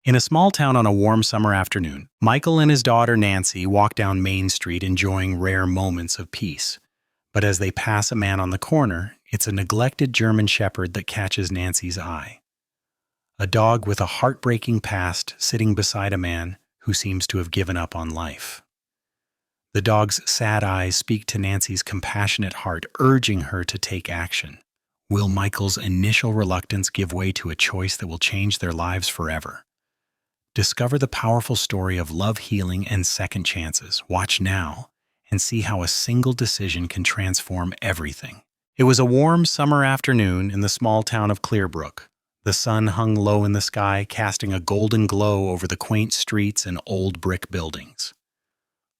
In a small town on a warm summer afternoon, Michael and his daughter Nancy walk down Main Street enjoying rare moments of peace. But as they pass a man on the corner, it's a neglected German shepherd that catches Nancy's eye. A dog with a heartbreaking past sitting beside a man who seems to have given up on life. The dog's sad eyes speak to Nancy's compassionate heart, urging her to take action. Will Michael's initial reluctance give way to a choice that will change their lives forever? Discover the powerful story of love, healing, and second chances. Watch now and see how a single decision can transform everything. It was a warm summer afternoon in the small town of Clearbrook. The sun hung low in the sky, casting a golden glow over the quaint streets and old brick buildings.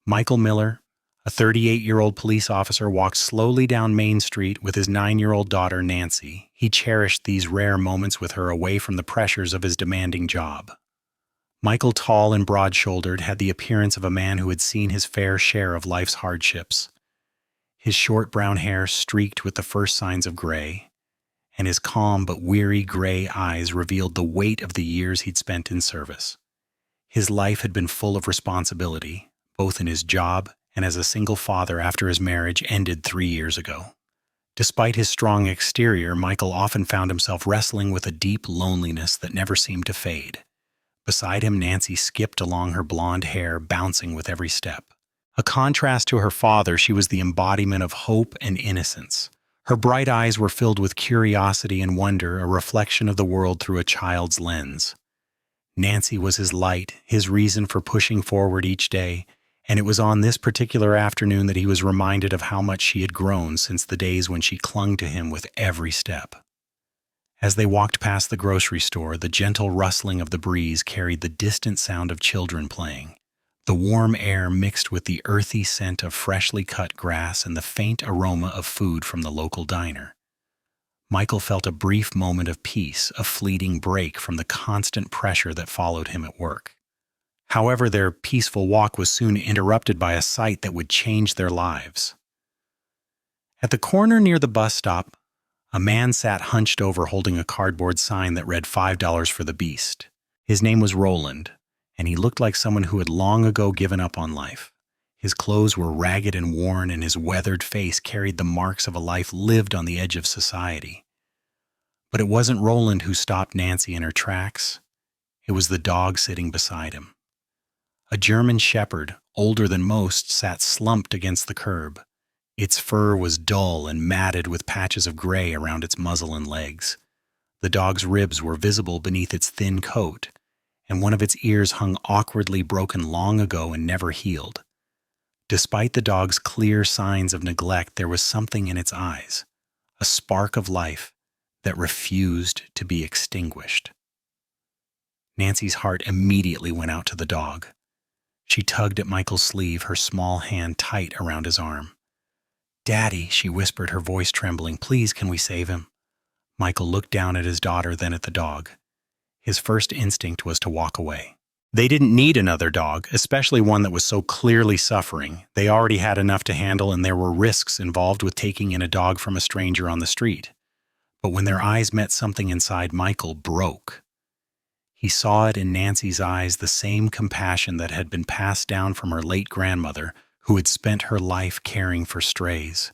Michael Miller, a 38-year-old police officer, walked slowly down Main Street with his 9-year-old daughter Nancy. He cherished these rare moments with her away from the pressures of his demanding job. Michael, tall and broad-shouldered, had the appearance of a man who had seen his fair share of life's hardships. His short brown hair streaked with the first signs of gray, and his calm but weary gray eyes revealed the weight of the years he'd spent in service. His life had been full of responsibility, both in his job and as a single father after his marriage ended 3 years ago. Despite his strong exterior, Michael often found himself wrestling with a deep loneliness that never seemed to fade. Beside him, Nancy skipped along, her blonde hair bouncing with every step. A contrast to her father, she was the embodiment of hope and innocence. Her bright eyes were filled with curiosity and wonder, a reflection of the world through a child's lens. Nancy was his light, his reason for pushing forward each day, and it was on this particular afternoon that he was reminded of how much she had grown since the days when she clung to him with every step. As they walked past the grocery store, the gentle rustling of the breeze carried the distant sound of children playing. The warm air mixed with the earthy scent of freshly cut grass and the faint aroma of food from the local diner. Michael felt a brief moment of peace, a fleeting break from the constant pressure that followed him at work. However, their peaceful walk was soon interrupted by a sight that would change their lives. At the corner near the bus stop, a man sat hunched over holding a cardboard sign that read $5 for the beast. His name was Roland, and he looked like someone who had long ago given up on life. His clothes were ragged and worn, and his weathered face carried the marks of a life lived on the edge of society. But it wasn't Roland who stopped Nancy in her tracks. It was the dog sitting beside him. A German shepherd, older than most, sat slumped against the curb. Its fur was dull and matted with patches of gray around its muzzle and legs. The dog's ribs were visible beneath its thin coat, and one of its ears hung awkwardly broken long ago and never healed. Despite the dog's clear signs of neglect, there was something in its eyes, a spark of life that refused to be extinguished. Nancy's heart immediately went out to the dog. She tugged at Michael's sleeve, her small hand tight around his arm. "Daddy," she whispered, her voice trembling, "please, can we save him?" Michael looked down at his daughter, then at the dog. His first instinct was to walk away. They didn't need another dog, especially one that was so clearly suffering. They already had enough to handle, and there were risks involved with taking in a dog from a stranger on the street. But when their eyes met, something inside Michael broke. He saw it in Nancy's eyes, the same compassion that had been passed down from her late grandmother, who had spent her life caring for strays.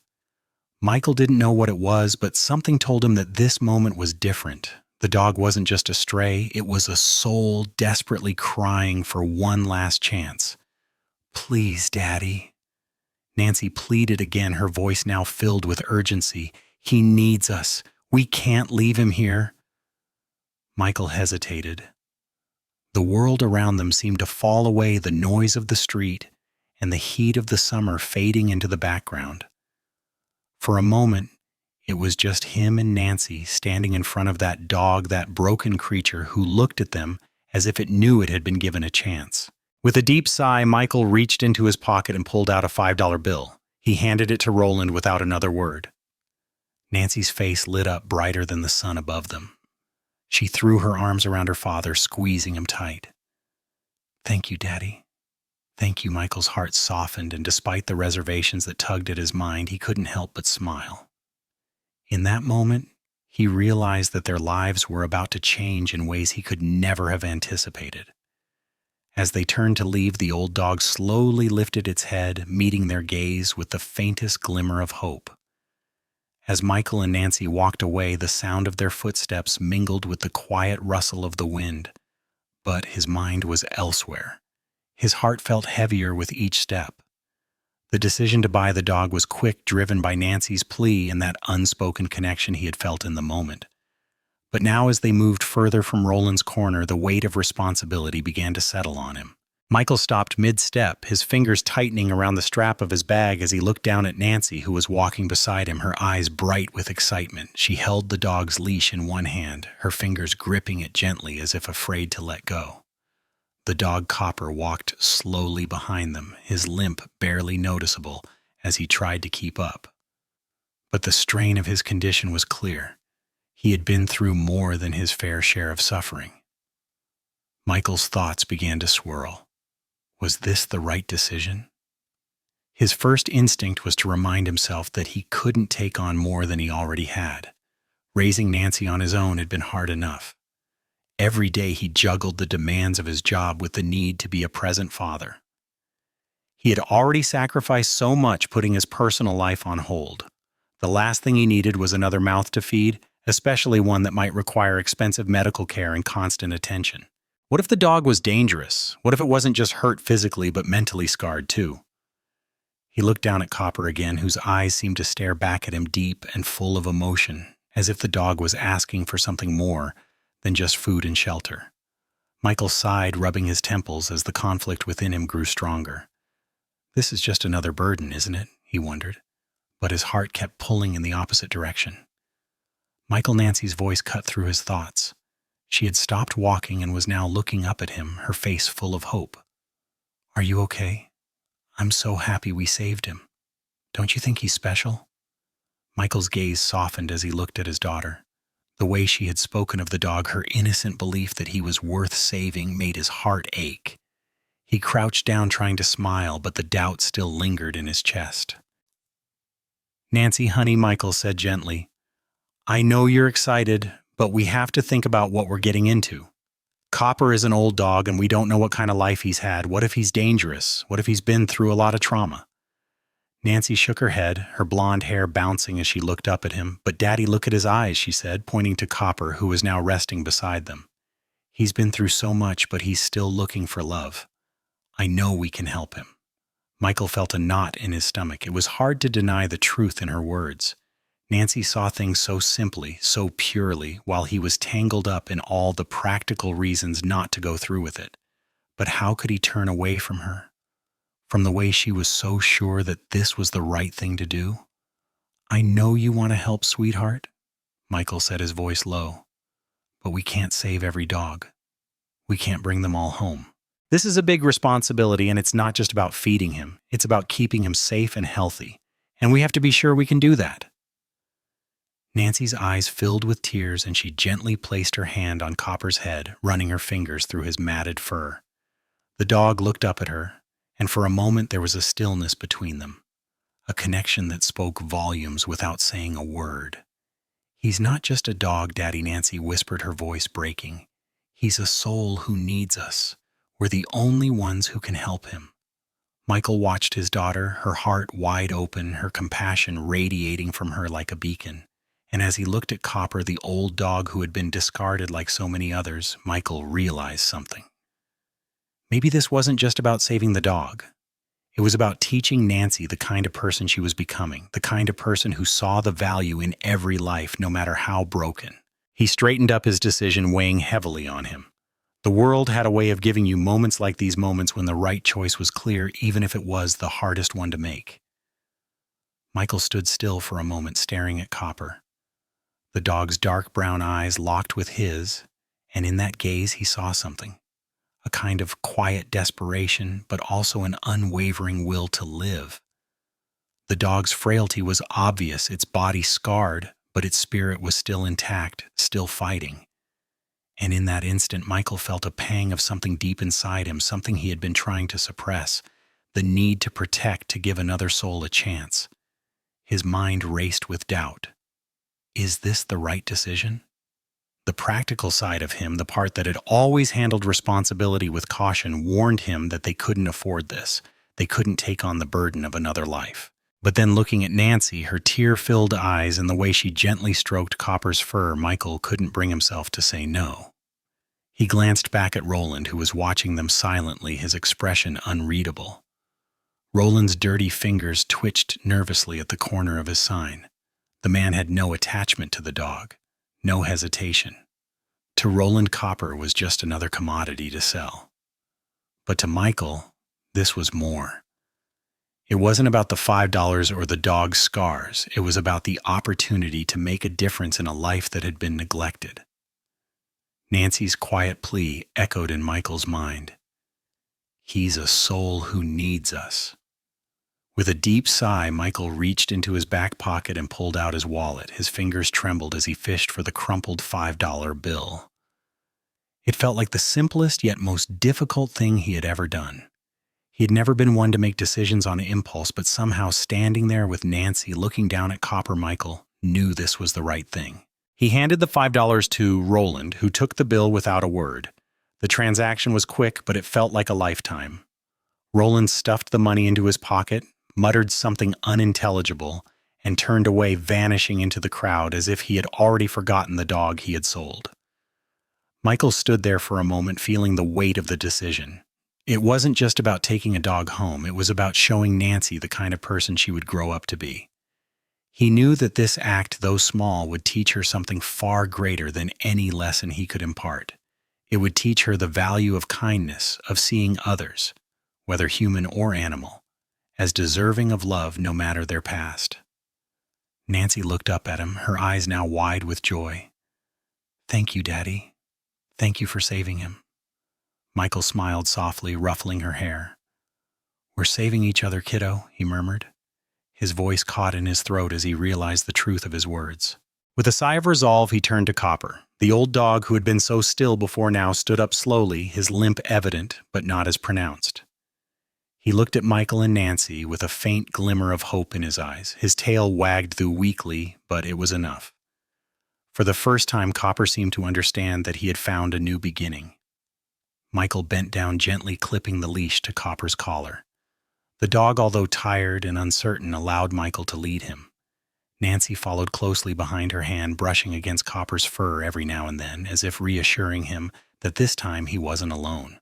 Michael didn't know what it was, but something told him that this moment was different. The dog wasn't just a stray, it was a soul desperately crying for one last chance. "Please, Daddy." Nancy pleaded again, her voice now filled with urgency. "He needs us. We can't leave him here." Michael hesitated. The world around them seemed to fall away, the noise of the street and the heat of the summer fading into the background. For a moment, it was just him and Nancy standing in front of that dog, that broken creature who looked at them as if it knew it had been given a chance. With a deep sigh, Michael reached into his pocket and pulled out a $5 bill. He handed it to Roland without another word. Nancy's face lit up brighter than the sun above them. She threw her arms around her father, squeezing him tight. "Thank you, Daddy." "Thank you." Michael's heart softened, and despite the reservations that tugged at his mind, he couldn't help but smile. In that moment, he realized that their lives were about to change in ways he could never have anticipated. As they turned to leave, the old dog slowly lifted its head, meeting their gaze with the faintest glimmer of hope. As Michael and Nancy walked away, the sound of their footsteps mingled with the quiet rustle of the wind. But his mind was elsewhere. His heart felt heavier with each step. The decision to buy the dog was quick, driven by Nancy's plea and that unspoken connection he had felt in the moment. But now, as they moved further from Roland's corner, the weight of responsibility began to settle on him. Michael stopped mid-step, his fingers tightening around the strap of his bag as he looked down at Nancy, who was walking beside him, her eyes bright with excitement. She held the dog's leash in one hand, her fingers gripping it gently as if afraid to let go. The dog Copper walked slowly behind them, his limp barely noticeable as he tried to keep up. But the strain of his condition was clear. He had been through more than his fair share of suffering. Michael's thoughts began to swirl. Was this the right decision? His first instinct was to remind himself that he couldn't take on more than he already had. Raising Nancy on his own had been hard enough. Every day he juggled the demands of his job with the need to be a present father. He had already sacrificed so much, putting his personal life on hold. The last thing he needed was another mouth to feed, especially one that might require expensive medical care and constant attention. What if the dog was dangerous? What if it wasn't just hurt physically but mentally scarred too? He looked down at Copper again, whose eyes seemed to stare back at him deep and full of emotion, as if the dog was asking for something more than just food and shelter. Michael sighed, rubbing his temples as the conflict within him grew stronger. This is just another burden, isn't it? He wondered, but his heart kept pulling in the opposite direction. Nancy's voice cut through his thoughts. She had stopped walking and was now looking up at him, her face full of hope. Are you okay? I'm so happy we saved him. Don't you think he's special? Michael's gaze softened as he looked at his daughter. The way she had spoken of the dog, her innocent belief that he was worth saving, made his heart ache. He crouched down trying to smile, but the doubt still lingered in his chest. Nancy, honey, Michael said gently, I know you're excited, but we have to think about what we're getting into. Copper is an old dog and we don't know what kind of life he's had. What if he's dangerous? What if he's been through a lot of trauma? Nancy shook her head, her blonde hair bouncing as she looked up at him. But Daddy, look at his eyes, she said, pointing to Copper, who was now resting beside them. He's been through so much, but he's still looking for love. I know we can help him. Michael felt a knot in his stomach. It was hard to deny the truth in her words. Nancy saw things so simply, so purely, while he was tangled up in all the practical reasons not to go through with it. But how could he turn away from her? From the way she was so sure that this was the right thing to do? I know you want to help, sweetheart, Michael said, his voice low. But we can't save every dog. We can't bring them all home. This is a big responsibility, and it's not just about feeding him. It's about keeping him safe and healthy. And we have to be sure we can do that. Nancy's eyes filled with tears, and she gently placed her hand on Copper's head, running her fingers through his matted fur. The dog looked up at her, and for a moment there was a stillness between them, a connection that spoke volumes without saying a word. He's not just a dog, Daddy, Nancy whispered, her voice breaking. He's a soul who needs us. We're the only ones who can help him. Michael watched his daughter, her heart wide open, her compassion radiating from her like a beacon. And as he looked at Copper, the old dog who had been discarded like so many others, Michael realized something. Maybe this wasn't just about saving the dog. It was about teaching Nancy the kind of person she was becoming, the kind of person who saw the value in every life, no matter how broken. He straightened up his decision, weighing heavily on him. The world had a way of giving you moments like these moments when the right choice was clear, even if it was the hardest one to make. Michael stood still for a moment, staring at Copper. The dog's dark brown eyes locked with his, and in that gaze he saw something. A kind of quiet desperation, but also an unwavering will to live. The dog's frailty was obvious, its body scarred, but its spirit was still intact, still fighting. And in that instant, Michael felt a pang of something deep inside him, something he had been trying to suppress, the need to protect, to give another soul a chance. His mind raced with doubt. is this the right decision? The practical side of him, the part that had always handled responsibility with caution, warned him that they couldn't afford this. They couldn't take on the burden of another life. But then looking at Nancy, her tear-filled eyes and the way she gently stroked Copper's fur, Michael couldn't bring himself to say no. He glanced back at Roland, who was watching them silently, his expression unreadable. Roland's dirty fingers twitched nervously at the corner of his sign. The man had no attachment to the dog, no hesitation. To Roland, Copper was just another commodity to sell. But to Michael, this was more. It wasn't about the $5 or the dog's scars. It was about the opportunity to make a difference in a life that had been neglected. Nancy's quiet plea echoed in Michael's mind. He's a soul who needs us. With a deep sigh, Michael reached into his back pocket and pulled out his wallet. His fingers trembled as he fished for the crumpled $5 bill. It felt like the simplest yet most difficult thing he had ever done. He had never been one to make decisions on impulse, but somehow standing there with Nancy looking down at Copper, Michael knew this was the right thing. He handed the $5 to Roland, who took the bill without a word. The transaction was quick, but it felt like a lifetime. Roland stuffed the money into his pocket, muttered something unintelligible, and turned away, vanishing into the crowd as if he had already forgotten the dog he had sold. Michael stood there for a moment, feeling the weight of the decision. It wasn't just about taking a dog home, it was about showing Nancy the kind of person she would grow up to be. He knew that this act, though small, would teach her something far greater than any lesson he could impart. It would teach her the value of kindness, of seeing others, whether human or animal, as deserving of love no matter their past. Nancy looked up at him, her eyes now wide with joy. "Thank you, Daddy. Thank you for saving him." Michael smiled softly, ruffling her hair. "We're saving each other, kiddo," he murmured. His voice caught in his throat as he realized the truth of his words. With a sigh of resolve, he turned to Copper. The old dog who had been so still before now stood up slowly, his limp evident, but not as pronounced. He looked at Michael and Nancy with a faint glimmer of hope in his eyes. His tail wagged through weakly, but it was enough. For the first time, Copper seemed to understand that he had found a new beginning. Michael bent down, gently clipping the leash to Copper's collar. The dog, although tired and uncertain, allowed Michael to lead him. Nancy followed closely behind, her hand brushing against Copper's fur every now and then, as if reassuring him that this time he wasn't alone.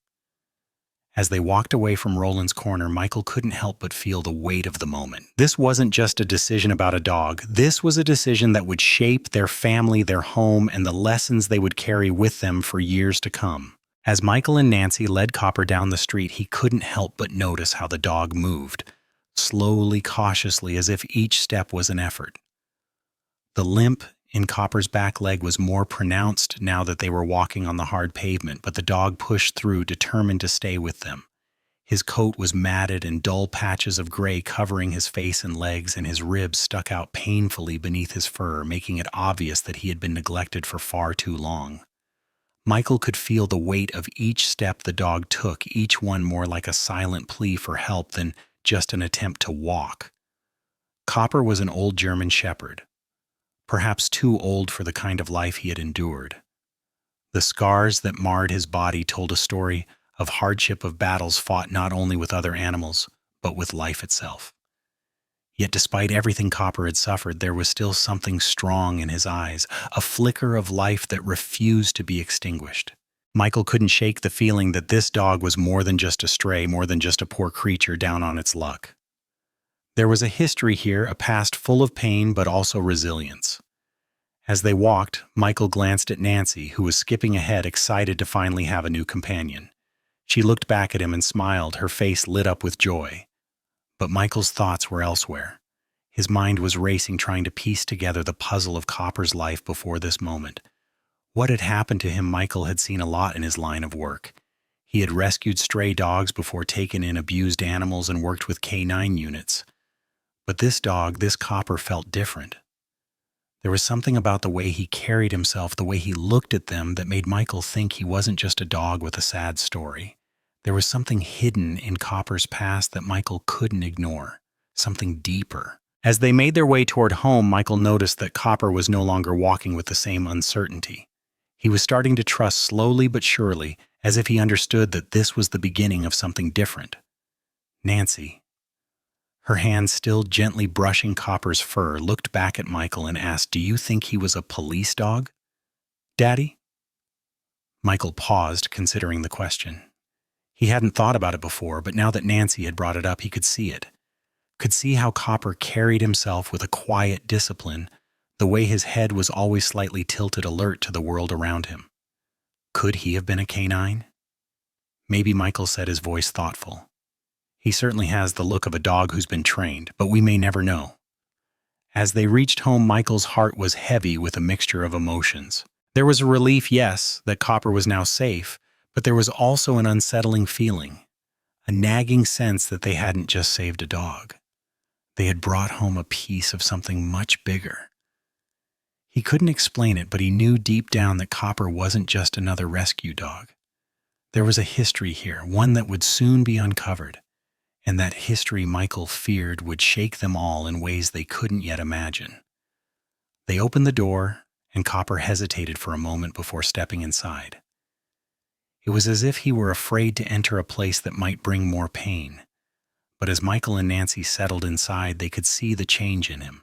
As they walked away from Roland's corner, Michael couldn't help but feel the weight of the moment. This wasn't just a decision about a dog. This was a decision that would shape their family, their home, and the lessons they would carry with them for years to come. As Michael and Nancy led Copper down the street, he couldn't help but notice how the dog moved, slowly, cautiously, as if each step was an effort. The limp in Copper's back leg was more pronounced now that they were walking on the hard pavement, but the dog pushed through, determined to stay with them. His coat was matted and dull patches of gray covering his face and legs, and his ribs stuck out painfully beneath his fur, making it obvious that he had been neglected for far too long. Michael could feel the weight of each step the dog took, each one more like a silent plea for help than just an attempt to walk. Copper was an old German shepherd, perhaps too old for the kind of life he had endured. The scars that marred his body told a story of hardship, of battles fought not only with other animals, but with life itself. Yet despite everything Copper had suffered, there was still something strong in his eyes, a flicker of life that refused to be extinguished. Michael couldn't shake the feeling that this dog was more than just a stray, more than just a poor creature down on its luck. There was a history here, a past full of pain but also resilience. As they walked, Michael glanced at Nancy, who was skipping ahead, excited to finally have a new companion. She looked back at him and smiled, her face lit up with joy. But Michael's thoughts were elsewhere. His mind was racing, trying to piece together the puzzle of Copper's life before this moment. What had happened to him? Michael had seen a lot in his line of work. He had rescued stray dogs before, taken in abused animals, and worked with K-9 units. But this dog, this Copper, felt different. There was something about the way he carried himself, the way he looked at them, that made Michael think he wasn't just a dog with a sad story. There was something hidden in Copper's past that Michael couldn't ignore, something deeper. As they made their way toward home, Michael noticed that Copper was no longer walking with the same uncertainty. He was starting to trust slowly but surely, as if he understood that this was the beginning of something different. Nancy, her hand still gently brushing Copper's fur, looked back at Michael and asked, "Do you think he was a police dog, Daddy?" Michael paused, considering the question. He hadn't thought about it before, but now that Nancy had brought it up, he could see it. Could see how Copper carried himself with a quiet discipline, the way his head was always slightly tilted, alert to the world around him. Could he have been a canine? Maybe, Michael said, his voice thoughtful. He certainly has the look of a dog who's been trained, but we may never know. As they reached home, Michael's heart was heavy with a mixture of emotions. There was a relief, yes, that Copper was now safe, but there was also an unsettling feeling, a nagging sense that they hadn't just saved a dog. They had brought home a piece of something much bigger. He couldn't explain it, but he knew deep down that Copper wasn't just another rescue dog. There was a history here, one that would soon be uncovered, and that history Michael feared would shake them all in ways they couldn't yet imagine. They opened the door, and Copper hesitated for a moment before stepping inside. It was as if he were afraid to enter a place that might bring more pain. But as Michael and Nancy settled inside, they could see the change in him.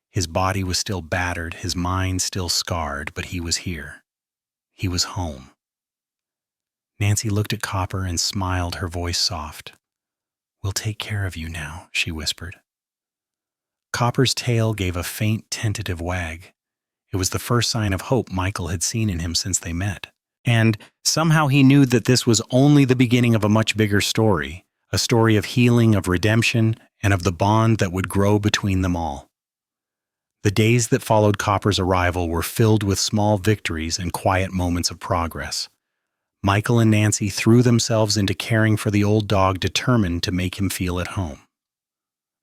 His body was still battered, his mind still scarred, but he was here. He was home. Nancy looked at Copper and smiled, her voice soft. "We'll take care of you now," she whispered. Copper's tail gave a faint, tentative wag. It was the first sign of hope Michael had seen in him since they met. And somehow he knew that this was only the beginning of a much bigger story, a story of healing, of redemption, and of the bond that would grow between them all. The days that followed Copper's arrival were filled with small victories and quiet moments of progress. Michael and Nancy threw themselves into caring for the old dog, determined to make him feel at home.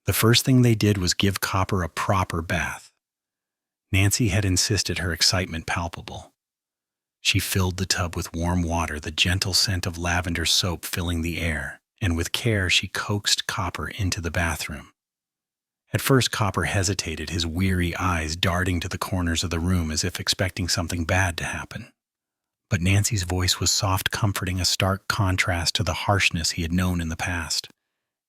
The first thing they did was give Copper a proper bath. Nancy had insisted, her excitement palpable. She filled the tub with warm water, the gentle scent of lavender soap filling the air, and with care she coaxed Copper into the bathroom. At first Copper hesitated, his weary eyes darting to the corners of the room as if expecting something bad to happen. But Nancy's voice was soft, comforting, a stark contrast to the harshness he had known in the past.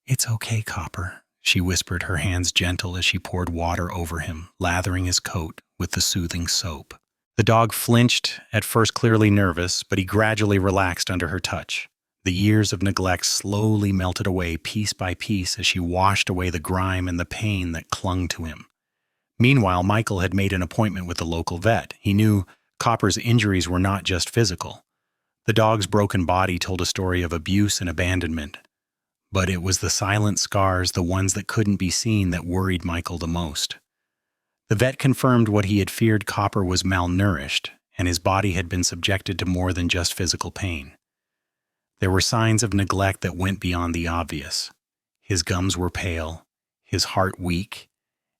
"It's okay, Copper," she whispered, her hands gentle as she poured water over him, lathering his coat with the soothing soap. The dog flinched, at first clearly nervous, but he gradually relaxed under her touch. The years of neglect slowly melted away piece by piece as she washed away the grime and the pain that clung to him. Meanwhile, Michael had made an appointment with the local vet. He knew Copper's injuries were not just physical. The dog's broken body told a story of abuse and abandonment. But it was the silent scars, the ones that couldn't be seen, that worried Michael the most. The vet confirmed what he had feared: Copper was malnourished, and his body had been subjected to more than just physical pain. There were signs of neglect that went beyond the obvious. His gums were pale, his heart weak,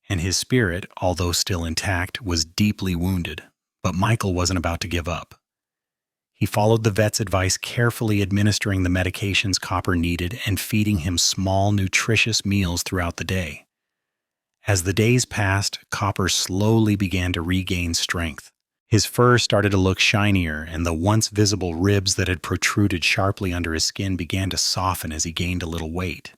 and his spirit, although still intact, was deeply wounded. But Michael wasn't about to give up. He followed the vet's advice, carefully administering the medications Copper needed and feeding him small, nutritious meals throughout the day. As the days passed, Copper slowly began to regain strength. His fur started to look shinier, and the once visible ribs that had protruded sharply under his skin began to soften as he gained a little weight.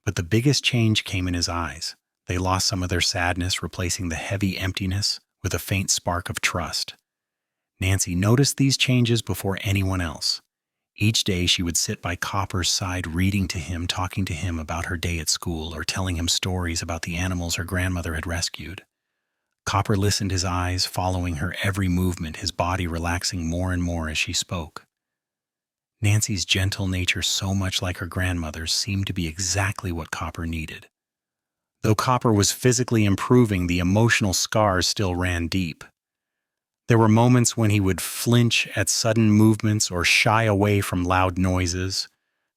But the biggest change came in his eyes. They lost some of their sadness, replacing the heavy emptiness with a faint spark of trust. Nancy noticed these changes before anyone else. Each day she would sit by Copper's side, reading to him, talking to him about her day at school, or telling him stories about the animals her grandmother had rescued. Copper listened, his eyes following her every movement, his body relaxing more and more as she spoke. Nancy's gentle nature, so much like her grandmother's, seemed to be exactly what Copper needed. Though Copper was physically improving, the emotional scars still ran deep. There were moments when he would flinch at sudden movements or shy away from loud noises.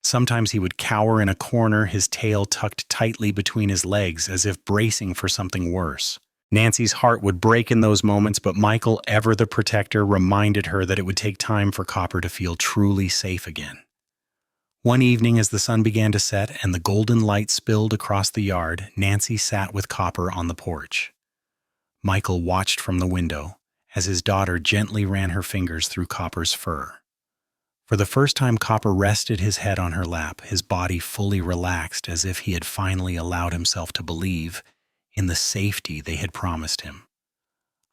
Sometimes he would cower in a corner, his tail tucked tightly between his legs as if bracing for something worse. Nancy's heart would break in those moments, but Michael, ever the protector, reminded her that it would take time for Copper to feel truly safe again. One evening, as the sun began to set and the golden light spilled across the yard, Nancy sat with Copper on the porch. Michael watched from the window as his daughter gently ran her fingers through Copper's fur. For the first time, Copper rested his head on her lap, his body fully relaxed as if he had finally allowed himself to believe in the safety they had promised him.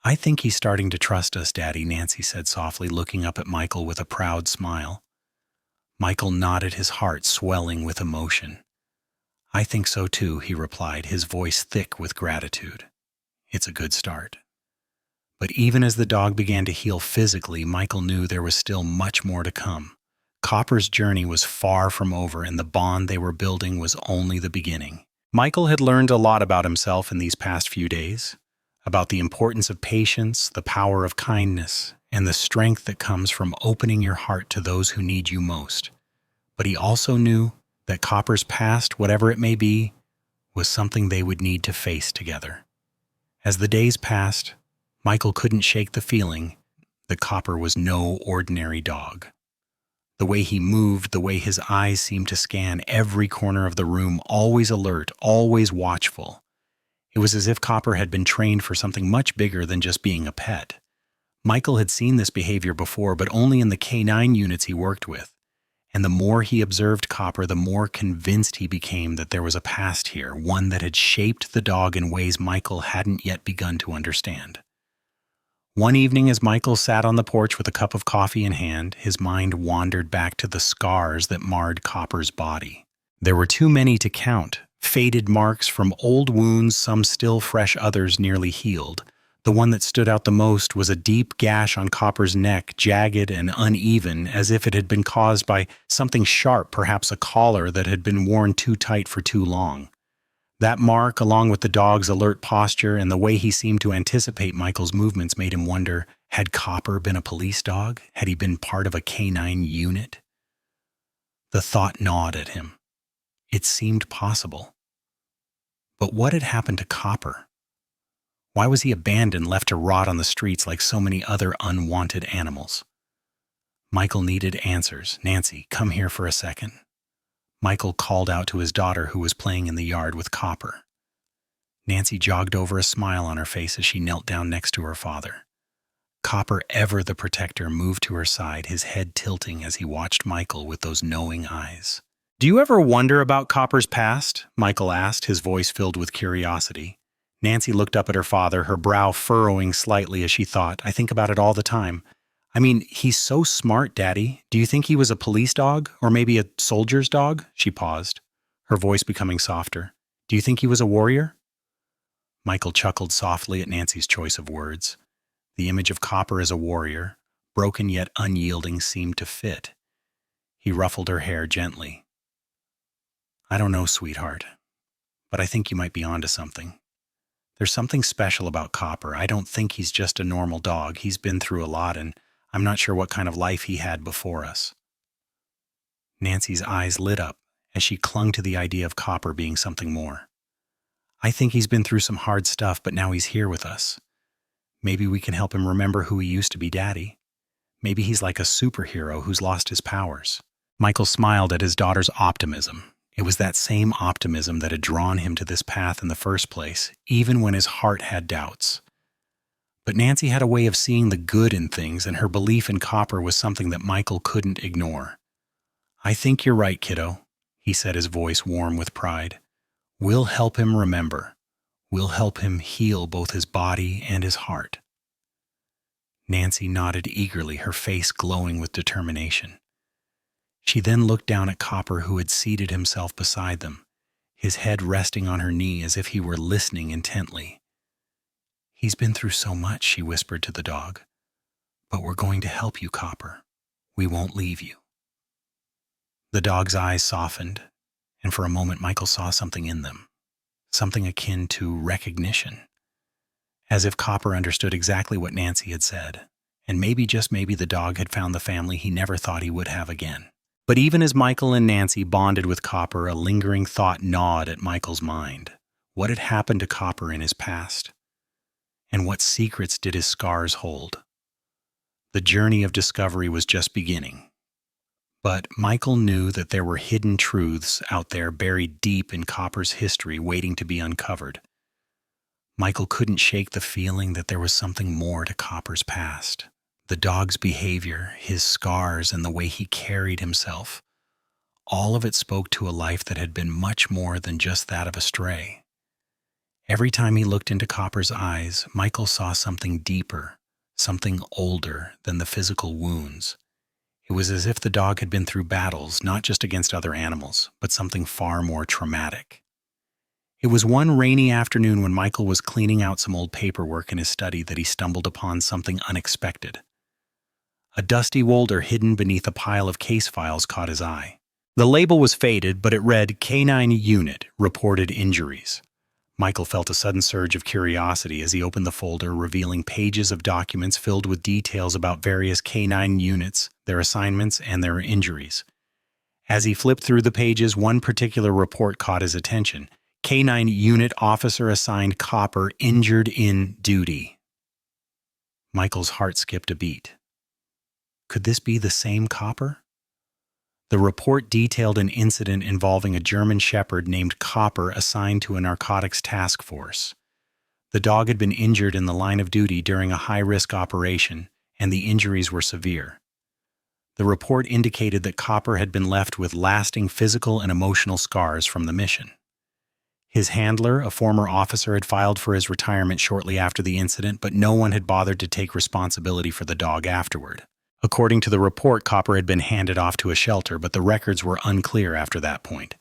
"I think he's starting to trust us, Daddy," Nancy said softly, looking up at Michael with a proud smile. Michael nodded, his heart swelling with emotion. "I think so too," he replied, his voice thick with gratitude. "It's a good start." But even as the dog began to heal physically, Michael knew there was still much more to come. Copper's journey was far from over, and the bond they were building was only the beginning. Michael had learned a lot about himself in these past few days, about the importance of patience, the power of kindness, and the strength that comes from opening your heart to those who need you most. But he also knew that Copper's past, whatever it may be, was something they would need to face together. As the days passed, Michael couldn't shake the feeling that Copper was no ordinary dog. The way he moved, the way his eyes seemed to scan every corner of the room, always alert, always watchful. It was as if Copper had been trained for something much bigger than just being a pet. Michael had seen this behavior before, but only in the K9 units he worked with. And the more he observed Copper, the more convinced he became that there was a past here, one that had shaped the dog in ways Michael hadn't yet begun to understand. One evening, as Michael sat on the porch with a cup of coffee in hand, his mind wandered back to the scars that marred Copper's body. There were too many to count, faded marks from old wounds, some still fresh, others nearly healed. The one that stood out the most was a deep gash on Copper's neck, jagged and uneven, as if it had been caused by something sharp, perhaps a collar that had been worn too tight for too long. That mark, along with the dog's alert posture and the way he seemed to anticipate Michael's movements, made him wonder, had Copper been a police dog? Had he been part of a K9 unit? The thought gnawed at him. It seemed possible. But what had happened to Copper? Why was he abandoned, left to rot on the streets like so many other unwanted animals? Michael needed answers. "Nancy, come here for a second." Michael called out to his daughter, who was playing in the yard with Copper. Nancy jogged over, a smile on her face as she knelt down next to her father. Copper, ever the protector, moved to her side, his head tilting as he watched Michael with those knowing eyes. "Do you ever wonder about Copper's past?" Michael asked, his voice filled with curiosity. Nancy looked up at her father, her brow furrowing slightly as she thought, "I think about it all the time. I mean, he's so smart, Daddy. Do you think he was a police dog? Or maybe a soldier's dog?" She paused, her voice becoming softer. "Do you think he was a warrior?" Michael chuckled softly at Nancy's choice of words. The image of Copper as a warrior, broken yet unyielding, seemed to fit. He ruffled her hair gently. "I don't know, sweetheart, but I think you might be onto something. There's something special about Copper. I don't think he's just a normal dog. He's been through a lot, and I'm not sure what kind of life he had before us." Nancy's eyes lit up as she clung to the idea of Copper being something more. "I think he's been through some hard stuff, but now he's here with us. Maybe we can help him remember who he used to be, Daddy. Maybe he's like a superhero who's lost his powers." Michael smiled at his daughter's optimism. It was that same optimism that had drawn him to this path in the first place, even when his heart had doubts. But Nancy had a way of seeing the good in things, and her belief in Copper was something that Michael couldn't ignore. "I think you're right, kiddo," he said, his voice warm with pride. "We'll help him remember. We'll help him heal both his body and his heart." Nancy nodded eagerly, her face glowing with determination. She then looked down at Copper, who had seated himself beside them, his head resting on her knee as if he were listening intently. "He's been through so much," she whispered to the dog. "But we're going to help you, Copper. We won't leave you." The dog's eyes softened, and for a moment Michael saw something in them, something akin to recognition. As if Copper understood exactly what Nancy had said, and maybe, just maybe, the dog had found the family he never thought he would have again. But even as Michael and Nancy bonded with Copper, a lingering thought gnawed at Michael's mind. What had happened to Copper in his past? And what secrets did his scars hold? The journey of discovery was just beginning. But Michael knew that there were hidden truths out there buried deep in Copper's history waiting to be uncovered. Michael couldn't shake the feeling that there was something more to Copper's past. The dog's behavior, his scars, and the way he carried himself. All of it spoke to a life that had been much more than just that of a stray. Every time he looked into Copper's eyes, Michael saw something deeper, something older than the physical wounds. It was as if the dog had been through battles, not just against other animals, but something far more traumatic. It was one rainy afternoon when Michael was cleaning out some old paperwork in his study that he stumbled upon something unexpected. A dusty folder hidden beneath a pile of case files caught his eye. The label was faded, but it read Canine Unit, Reported Injuries. Michael felt a sudden surge of curiosity as he opened the folder, revealing pages of documents filled with details about various canine units, their assignments, and their injuries. As he flipped through the pages, one particular report caught his attention. Canine Unit Officer Assigned Copper Injured in Duty. Michael's heart skipped a beat. Could this be the same Copper? The report detailed an incident involving a German Shepherd named Copper assigned to a narcotics task force. The dog had been injured in the line of duty during a high-risk operation, and the injuries were severe. The report indicated that Copper had been left with lasting physical and emotional scars from the mission. His handler, a former officer, had filed for his retirement shortly after the incident, but no one had bothered to take responsibility for the dog afterward. According to the report, Copper had been handed off to a shelter, but the records were unclear after that point.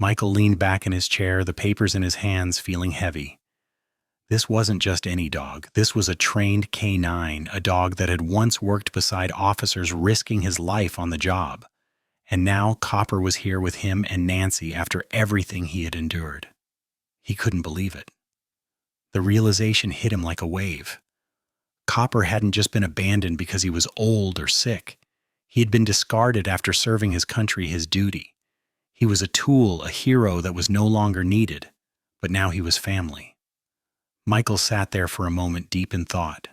Michael leaned back in his chair, the papers in his hands, feeling heavy. This wasn't just any dog. This was a trained canine, a dog that had once worked beside officers risking his life on the job. And now Copper was here with him and Nancy after everything he had endured. He couldn't believe it. The realization hit him like a wave. Copper hadn't just been abandoned because he was old or sick. He had been discarded after serving his country his duty. He was a tool, a hero that was no longer needed, but now he was family. Michael sat there for a moment deep in thought.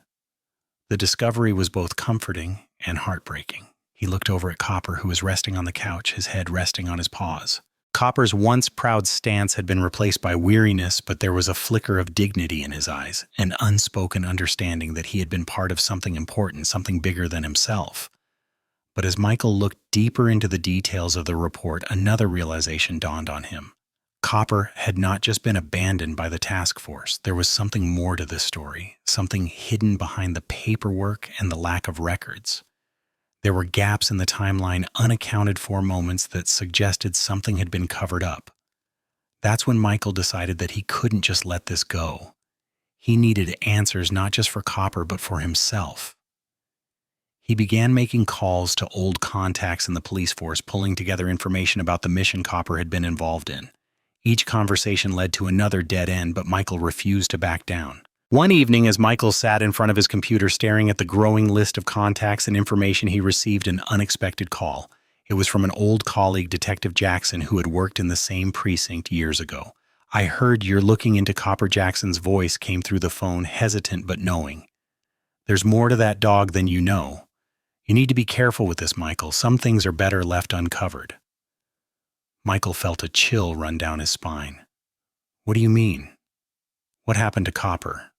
The discovery was both comforting and heartbreaking. He looked over at Copper, who was resting on the couch, his head resting on his paws. Copper's once proud stance had been replaced by weariness, but there was a flicker of dignity in his eyes, an unspoken understanding that he had been part of something important, something bigger than himself. But as Michael looked deeper into the details of the report, another realization dawned on him. Copper had not just been abandoned by the task force. There was something more to this story, something hidden behind the paperwork and the lack of records. There were gaps in the timeline, unaccounted for moments that suggested something had been covered up. That's when Michael decided that he couldn't just let this go. He needed answers not just for Copper, but for himself. He began making calls to old contacts in the police force, pulling together information about the mission Copper had been involved in. Each conversation led to another dead end, but Michael refused to back down. One evening, as Michael sat in front of his computer staring at the growing list of contacts and information, he received an unexpected call. It was from an old colleague, Detective Jackson, who had worked in the same precinct years ago. "I heard you're looking into Copper." Jackson's voice came through the phone, hesitant but knowing. "There's more to that dog than you know. You need to be careful with this, Michael. Some things are better left uncovered." Michael felt a chill run down his spine. "What do you mean? What happened to Copper?"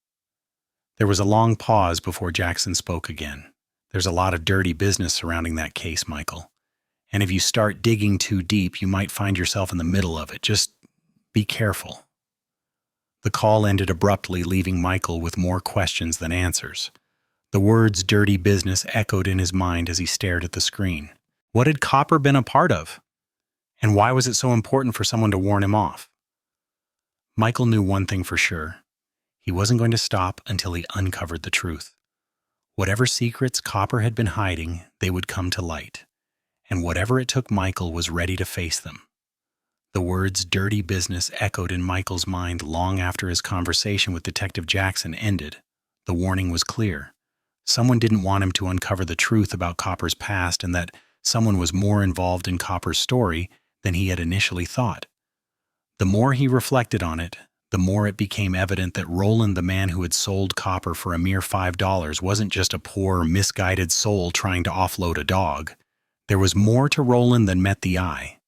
There was a long pause before Jackson spoke again. "There's a lot of dirty business surrounding that case, Michael. And if you start digging too deep, you might find yourself in the middle of it. Just be careful." The call ended abruptly, leaving Michael with more questions than answers. The words "dirty business" echoed in his mind as he stared at the screen. What had Copper been a part of? And why was it so important for someone to warn him off? Michael knew one thing for sure. He wasn't going to stop until he uncovered the truth. Whatever secrets Copper had been hiding, they would come to light. And whatever it took, Michael was ready to face them. The words "dirty business" echoed in Michael's mind long after his conversation with Detective Jackson ended. The warning was clear. Someone didn't want him to uncover the truth about Copper's past, and that someone was more involved in Copper's story than he had initially thought. The more he reflected on it, the more it became evident that Roland, the man who had sold Copper for a mere $5, wasn't just a poor, misguided soul trying to offload a dog. There was more to Roland than met the eye.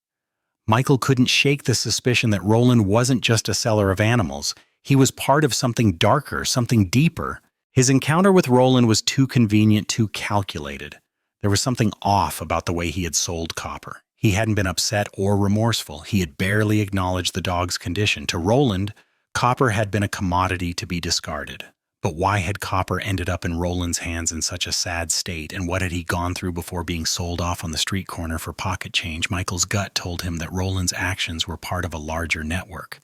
Michael couldn't shake the suspicion that Roland wasn't just a seller of animals. He was part of something darker, something deeper. His encounter with Roland was too convenient, too calculated. There was something off about the way he had sold Copper. He hadn't been upset or remorseful. He had barely acknowledged the dog's condition. To Roland, Copper had been a commodity to be discarded. But why had Copper ended up in Roland's hands in such a sad state, and what had he gone through before being sold off on the street corner for pocket change? Michael's gut told him that Roland's actions were part of a larger network,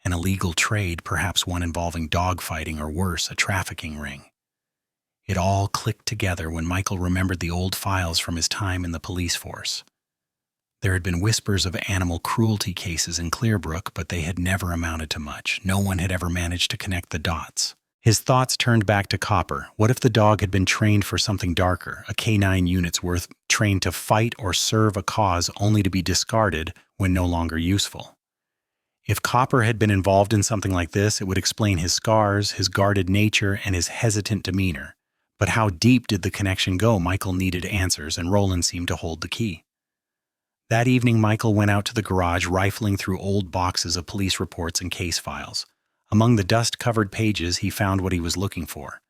an illegal trade, perhaps one involving dogfighting or worse, a trafficking ring. It all clicked together when Michael remembered the old files from his time in the police force. There had been whispers of animal cruelty cases in Clearbrook, but they had never amounted to much. No one had ever managed to connect the dots. His thoughts turned back to Copper. What if the dog had been trained for something darker, a canine unit's worth, trained to fight or serve a cause only to be discarded when no longer useful? If Copper had been involved in something like this, it would explain his scars, his guarded nature, and his hesitant demeanor. But how deep did the connection go? Michael needed answers, and Roland seemed to hold the key. That evening, Michael went out to the garage, rifling through old boxes of police reports and case files. Among the dust-covered pages, he found what he was looking for,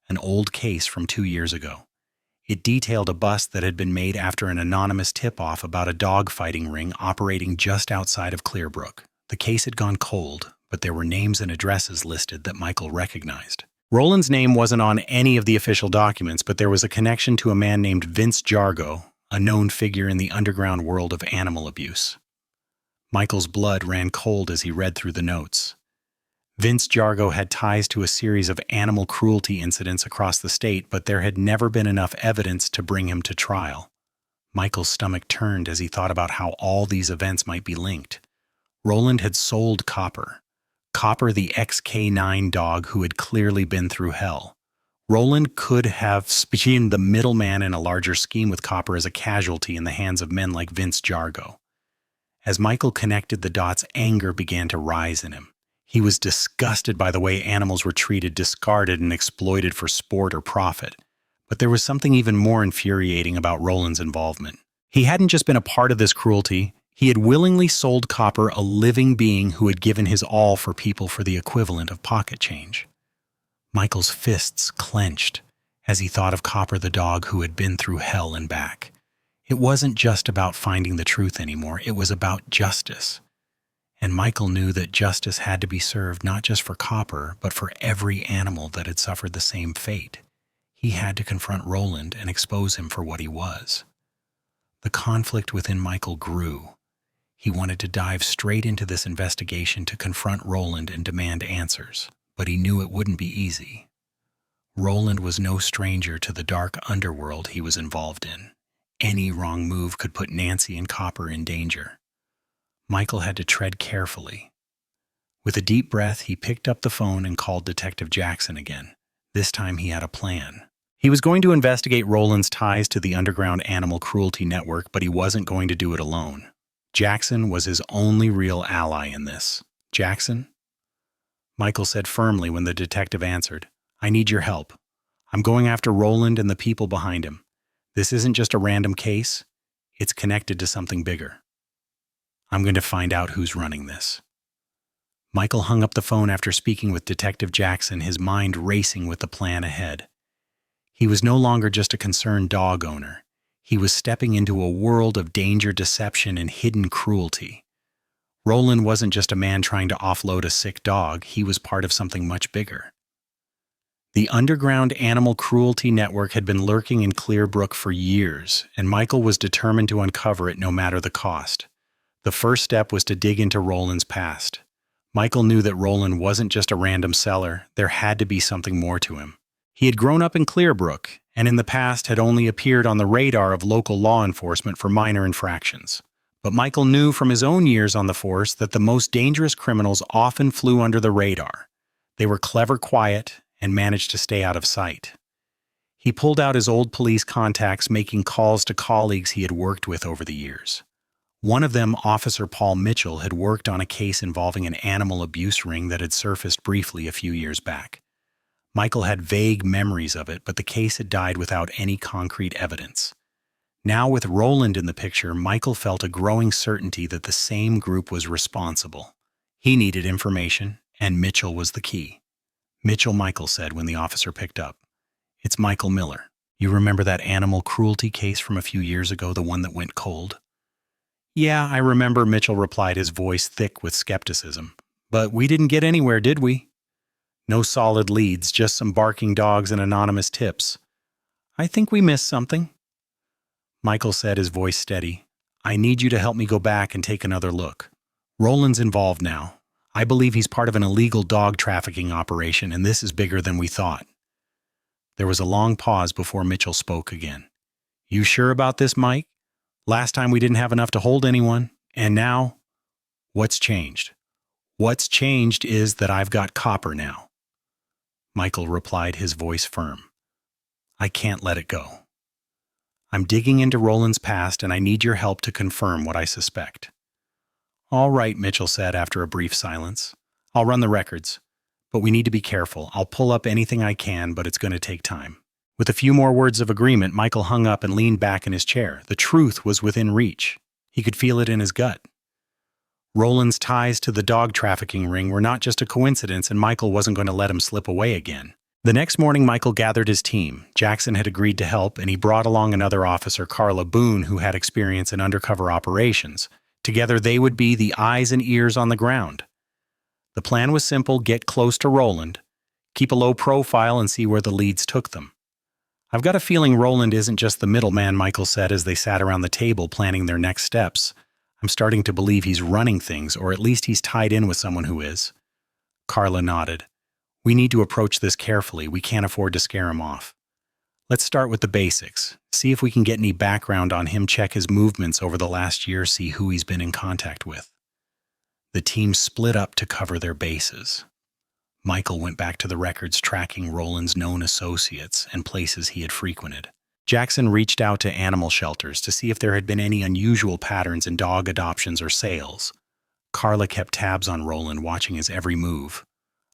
an old case from 2 years ago. It detailed a bust that had been made after an anonymous tip-off about a dog-fighting ring operating just outside of Clearbrook. The case had gone cold, but there were names and addresses listed that Michael recognized. Roland's name wasn't on any of the official documents, but there was a connection to a man named Vince Jargo, a known figure in the underground world of animal abuse. Michael's blood ran cold as he read through the notes. Vince Jargo had ties to a series of animal cruelty incidents across the state, but there had never been enough evidence to bring him to trial. Michael's stomach turned as he thought about how all these events might be linked. Roland had sold Copper. Copper, the ex-K9 dog who had clearly been through hell. Roland could have been the middleman in a larger scheme with Copper as a casualty in the hands of men like Vince Jargo. As Michael connected the dots, anger began to rise in him. He was disgusted by the way animals were treated, discarded, and exploited for sport or profit. But there was something even more infuriating about Roland's involvement. He hadn't just been a part of this cruelty. He had willingly sold Copper, a living being who had given his all for people for the equivalent of pocket change. Michael's fists clenched as he thought of Copper the dog who had been through hell and back. It wasn't just about finding the truth anymore. It was about justice. And Michael knew that justice had to be served not just for Copper, but for every animal that had suffered the same fate. He had to confront Roland and expose him for what he was. The conflict within Michael grew. He wanted to dive straight into this investigation to confront Roland and demand answers, but he knew it wouldn't be easy. Roland was no stranger to the dark underworld he was involved in. Any wrong move could put Nancy and Copper in danger. Michael had to tread carefully. With a deep breath, he picked up the phone and called Detective Jackson again. This time he had a plan. He was going to investigate Roland's ties to the underground animal cruelty network, but he wasn't going to do it alone. Jackson was his only real ally in this. "Jackson?" Michael said firmly when the detective answered. "I need your help. I'm going after Roland and the people behind him. This isn't just a random case. It's connected to something bigger. I'm going to find out who's running this." Michael hung up the phone after speaking with Detective Jackson, his mind racing with the plan ahead. He was no longer just a concerned dog owner. He was stepping into a world of danger, deception, and hidden cruelty. Roland wasn't just a man trying to offload a sick dog. He was part of something much bigger. The underground animal cruelty network had been lurking in Clearbrook for years, and Michael was determined to uncover it no matter the cost. The first step was to dig into Roland's past. Michael knew that Roland wasn't just a random seller. There had to be something more to him. He had grown up in Clearbrook, and in the past had only appeared on the radar of local law enforcement for minor infractions. But Michael knew from his own years on the force that the most dangerous criminals often flew under the radar. They were clever, quiet, and managed to stay out of sight. He pulled out his old police contacts, making calls to colleagues he had worked with over the years. One of them, Officer Paul Mitchell, had worked on a case involving an animal abuse ring that had surfaced briefly a few years back. Michael had vague memories of it, but the case had died without any concrete evidence. Now with Roland in the picture, Michael felt a growing certainty that the same group was responsible. He needed information, and Mitchell was the key. "Mitchell," Michael said when the officer picked up. "It's Michael Miller. You remember that animal cruelty case from a few years ago, the one that went cold?" "Yeah, I remember," Mitchell replied, his voice thick with skepticism. "But we didn't get anywhere, did we?" "No solid leads, just some barking dogs and anonymous tips." "I think we missed something." Michael said, his voice steady. "I need you to help me go back and take another look. Roland's involved now. I believe he's part of an illegal dog trafficking operation, and this is bigger than we thought." There was a long pause before Mitchell spoke again. "You sure about this, Mike? Last time we didn't have enough to hold anyone, and now?" "What's changed?" "What's changed is that I've got Copper now." Michael replied, his voice firm. "I can't let it go. I'm digging into Roland's past, and I need your help to confirm what I suspect." "All right," Mitchell said after a brief silence. "I'll run the records. But we need to be careful. I'll pull up anything I can, but it's going to take time." With a few more words of agreement, Michael hung up and leaned back in his chair. The truth was within reach. He could feel it in his gut. Roland's ties to the dog trafficking ring were not just a coincidence, and Michael wasn't going to let him slip away again. The next morning, Michael gathered his team. Jackson had agreed to help, and he brought along another officer, Carla Boone, who had experience in undercover operations. Together, they would be the eyes and ears on the ground. The plan was simple: get close to Roland, keep a low profile, and see where the leads took them. "I've got a feeling Roland isn't just the middleman," Michael said as they sat around the table planning their next steps. "I'm starting to believe he's running things, or at least he's tied in with someone who is." Carla nodded. "We need to approach this carefully. We can't afford to scare him off. Let's start with the basics. See if we can get any background on him, check his movements over the last year, see who he's been in contact with." The team split up to cover their bases. Michael went back to the records, tracking Roland's known associates and places he had frequented. Jackson reached out to animal shelters to see if there had been any unusual patterns in dog adoptions or sales. Carla kept tabs on Roland, watching his every move.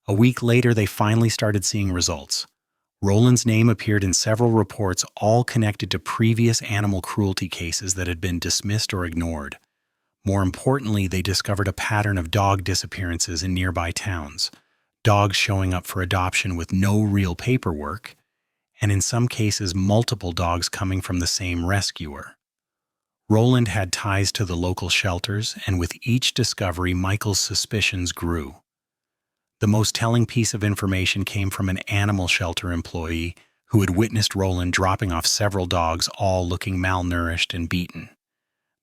A week later, they finally started seeing results. Roland's name appeared in several reports, all connected to previous animal cruelty cases that had been dismissed or ignored. More importantly, they discovered a pattern of dog disappearances in nearby towns, dogs showing up for adoption with no real paperwork, and in some cases multiple dogs coming from the same rescuer. Roland had ties to the local shelters, and with each discovery, Michael's suspicions grew. The most telling piece of information came from an animal shelter employee who had witnessed Roland dropping off several dogs, all looking malnourished and beaten.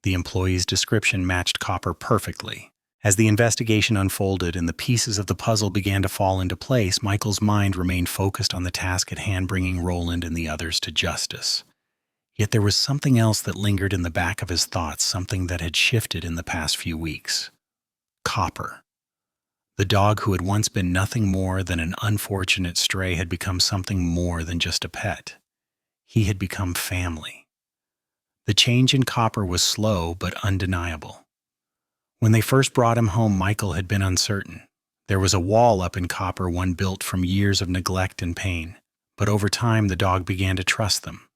The employee's description matched Copper perfectly. As the investigation unfolded and the pieces of the puzzle began to fall into place, Michael's mind remained focused on the task at hand, bringing Roland and the others to justice. Yet there was something else that lingered in the back of his thoughts, something that had shifted in the past few weeks. Copper. The dog who had once been nothing more than an unfortunate stray had become something more than just a pet. He had become family. The change in Copper was slow but undeniable. When they first brought him home, Michael had been uncertain. There was a wall up in Copper, one built from years of neglect and pain. But over time, the dog began to trust them.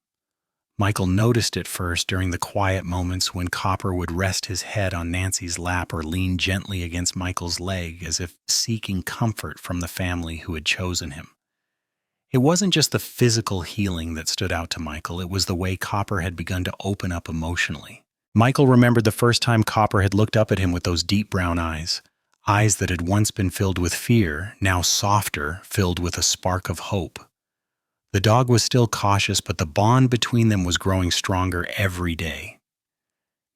Michael noticed it first during the quiet moments when Copper would rest his head on Nancy's lap or lean gently against Michael's leg, as if seeking comfort from the family who had chosen him. It wasn't just the physical healing that stood out to Michael, it was the way Copper had begun to open up emotionally. Michael remembered the first time Copper had looked up at him with those deep brown eyes that had once been filled with fear, now softer, filled with a spark of hope. The dog was still cautious, but the bond between them was growing stronger every day.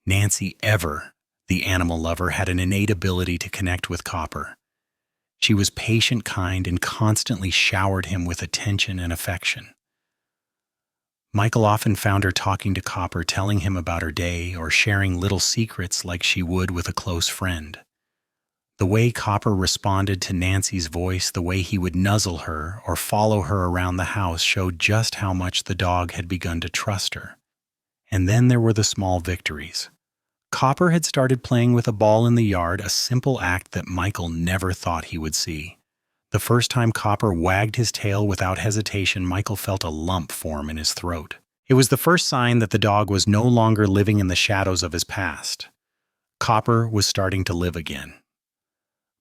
Nancy Ever, the animal lover, had an innate ability to connect with Copper. She was patient, kind, and constantly showered him with attention and affection. Michael often found her talking to Copper, telling him about her day or sharing little secrets like she would with a close friend. The way Copper responded to Nancy's voice, the way he would nuzzle her or follow her around the house, showed just how much the dog had begun to trust her. And then there were the small victories. Copper had started playing with a ball in the yard, a simple act that Michael never thought he would see. The first time Copper wagged his tail without hesitation, Michael felt a lump form in his throat. It was the first sign that the dog was no longer living in the shadows of his past. Copper was starting to live again.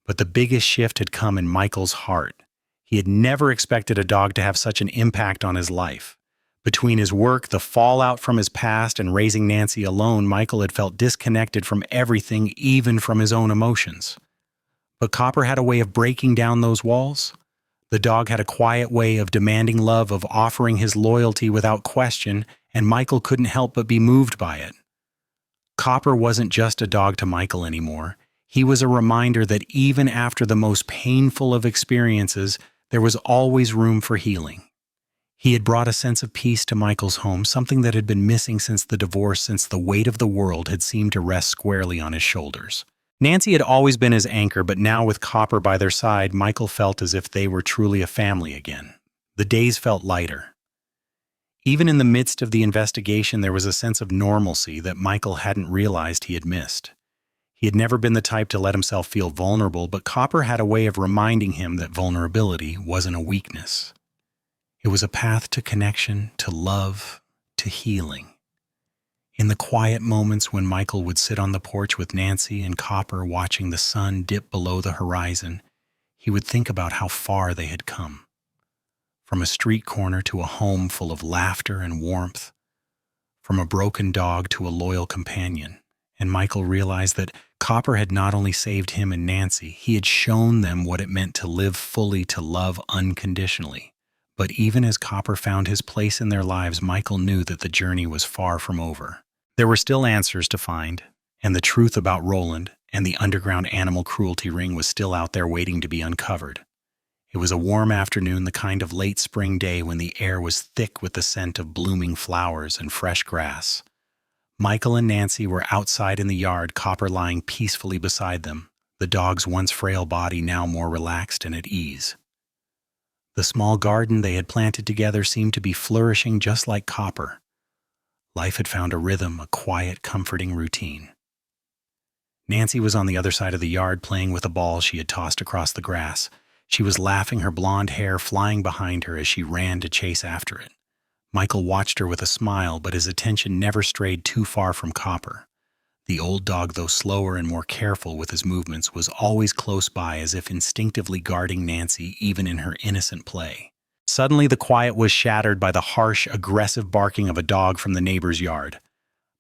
But the biggest shift had come in Michael's heart. He had never expected a dog to have such an impact on his life. Between his work, the fallout from his past, and raising Nancy alone, Michael had felt disconnected from everything, even from his own emotions. But Copper had a way of breaking down those walls. The dog had a quiet way of demanding love, of offering his loyalty without question, and Michael couldn't help but be moved by it. Copper wasn't just a dog to Michael anymore. He was a reminder that even after the most painful of experiences, there was always room for healing. He had brought a sense of peace to Michael's home, something that had been missing since the divorce, since the weight of the world had seemed to rest squarely on his shoulders. Nancy had always been his anchor, but now with Copper by their side, Michael felt as if they were truly a family again. The days felt lighter. Even in the midst of the investigation, there was a sense of normalcy that Michael hadn't realized he had missed. He had never been the type to let himself feel vulnerable, but Copper had a way of reminding him that vulnerability wasn't a weakness. It was a path to connection, to love, to healing. In the quiet moments when Michael would sit on the porch with Nancy and Copper watching the sun dip below the horizon, he would think about how far they had come. From a street corner to a home full of laughter and warmth. From a broken dog to a loyal companion. And Michael realized that Copper had not only saved him and Nancy, he had shown them what it meant to live fully, to love unconditionally. But even as Copper found his place in their lives, Michael knew that the journey was far from over. There were still answers to find, and the truth about Roland and the underground animal cruelty ring was still out there waiting to be uncovered. It was a warm afternoon, the kind of late spring day when the air was thick with the scent of blooming flowers and fresh grass. Michael and Nancy were outside in the yard, Copper lying peacefully beside them, the dog's once frail body now more relaxed and at ease. The small garden they had planted together seemed to be flourishing just like Copper. Life had found a rhythm, a quiet, comforting routine. Nancy was on the other side of the yard playing with a ball she had tossed across the grass. She was laughing, her blonde hair flying behind her as she ran to chase after it. Michael watched her with a smile, but his attention never strayed too far from Copper. The old dog, though slower and more careful with his movements, was always close by, as if instinctively guarding Nancy even in her innocent play. Suddenly the quiet was shattered by the harsh, aggressive barking of a dog from the neighbor's yard.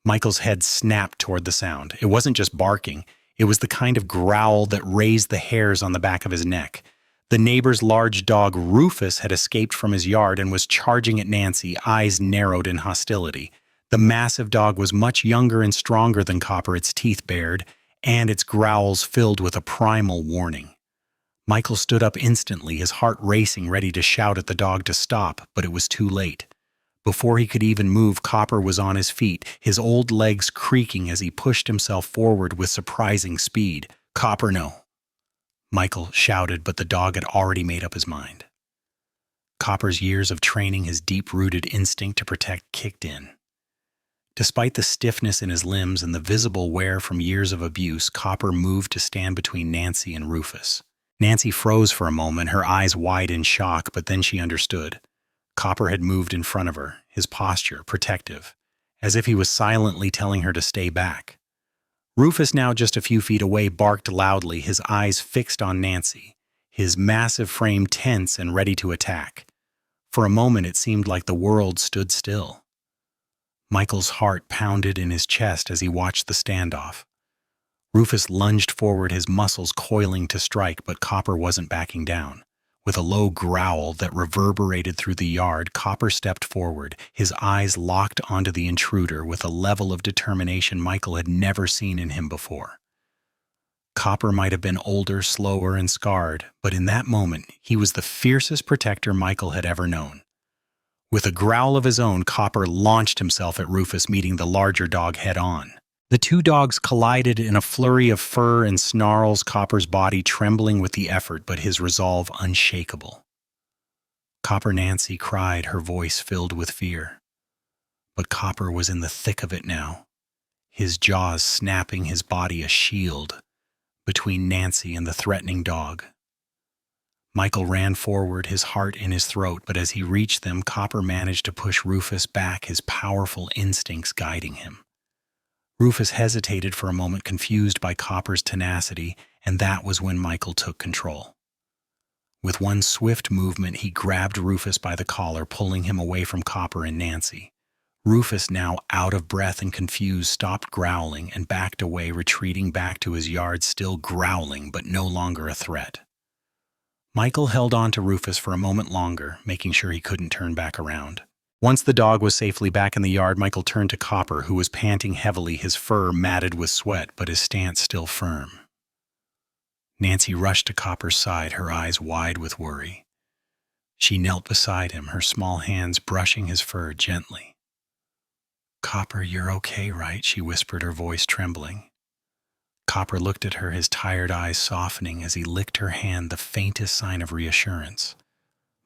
Michael's head snapped toward the sound. It wasn't just barking. It was the kind of growl that raised the hairs on the back of his neck. The neighbor's large dog, Rufus, had escaped from his yard and was charging at Nancy, eyes narrowed in hostility. The massive dog was much younger and stronger than Copper, its teeth bared, and its growls filled with a primal warning. Michael stood up instantly, his heart racing, ready to shout at the dog to stop, but it was too late. Before he could even move, Copper was on his feet, his old legs creaking as he pushed himself forward with surprising speed. "Copper, no," Michael shouted, but the dog had already made up his mind. Copper's years of training, his deep-rooted instinct to protect, kicked in. Despite the stiffness in his limbs and the visible wear from years of abuse, Copper moved to stand between Nancy and Rufus. Nancy froze for a moment, her eyes wide in shock, but then she understood. Copper had moved in front of her, his posture protective, as if he was silently telling her to stay back. Rufus, now just a few feet away, barked loudly, his eyes fixed on Nancy, his massive frame tense and ready to attack. For a moment it seemed like the world stood still. Michael's heart pounded in his chest as he watched the standoff. Rufus lunged forward, his muscles coiling to strike, but Copper wasn't backing down. With a low growl that reverberated through the yard, Copper stepped forward, his eyes locked onto the intruder with a level of determination Michael had never seen in him before. Copper might have been older, slower, and scarred, but in that moment, he was the fiercest protector Michael had ever known. With a growl of his own, Copper launched himself at Rufus, meeting the larger dog head-on. The two dogs collided in a flurry of fur and snarls, Copper's body trembling with the effort, but his resolve unshakable. "Copper," Nancy cried, her voice filled with fear. But Copper was in the thick of it now, his jaws snapping, his body a shield between Nancy and the threatening dog. Michael ran forward, his heart in his throat, but as he reached them, Copper managed to push Rufus back, his powerful instincts guiding him. Rufus hesitated for a moment, confused by Copper's tenacity, and that was when Michael took control. With one swift movement, he grabbed Rufus by the collar, pulling him away from Copper and Nancy. Rufus, now out of breath and confused, stopped growling and backed away, retreating back to his yard, still growling but no longer a threat. Michael held on to Rufus for a moment longer, making sure he couldn't turn back around. Once the dog was safely back in the yard, Michael turned to Copper, who was panting heavily, his fur matted with sweat, but his stance still firm. Nancy rushed to Copper's side, her eyes wide with worry. She knelt beside him, her small hands brushing his fur gently. "Copper, you're okay, right?" she whispered, her voice trembling. Copper looked at her, his tired eyes softening as he licked her hand, the faintest sign of reassurance.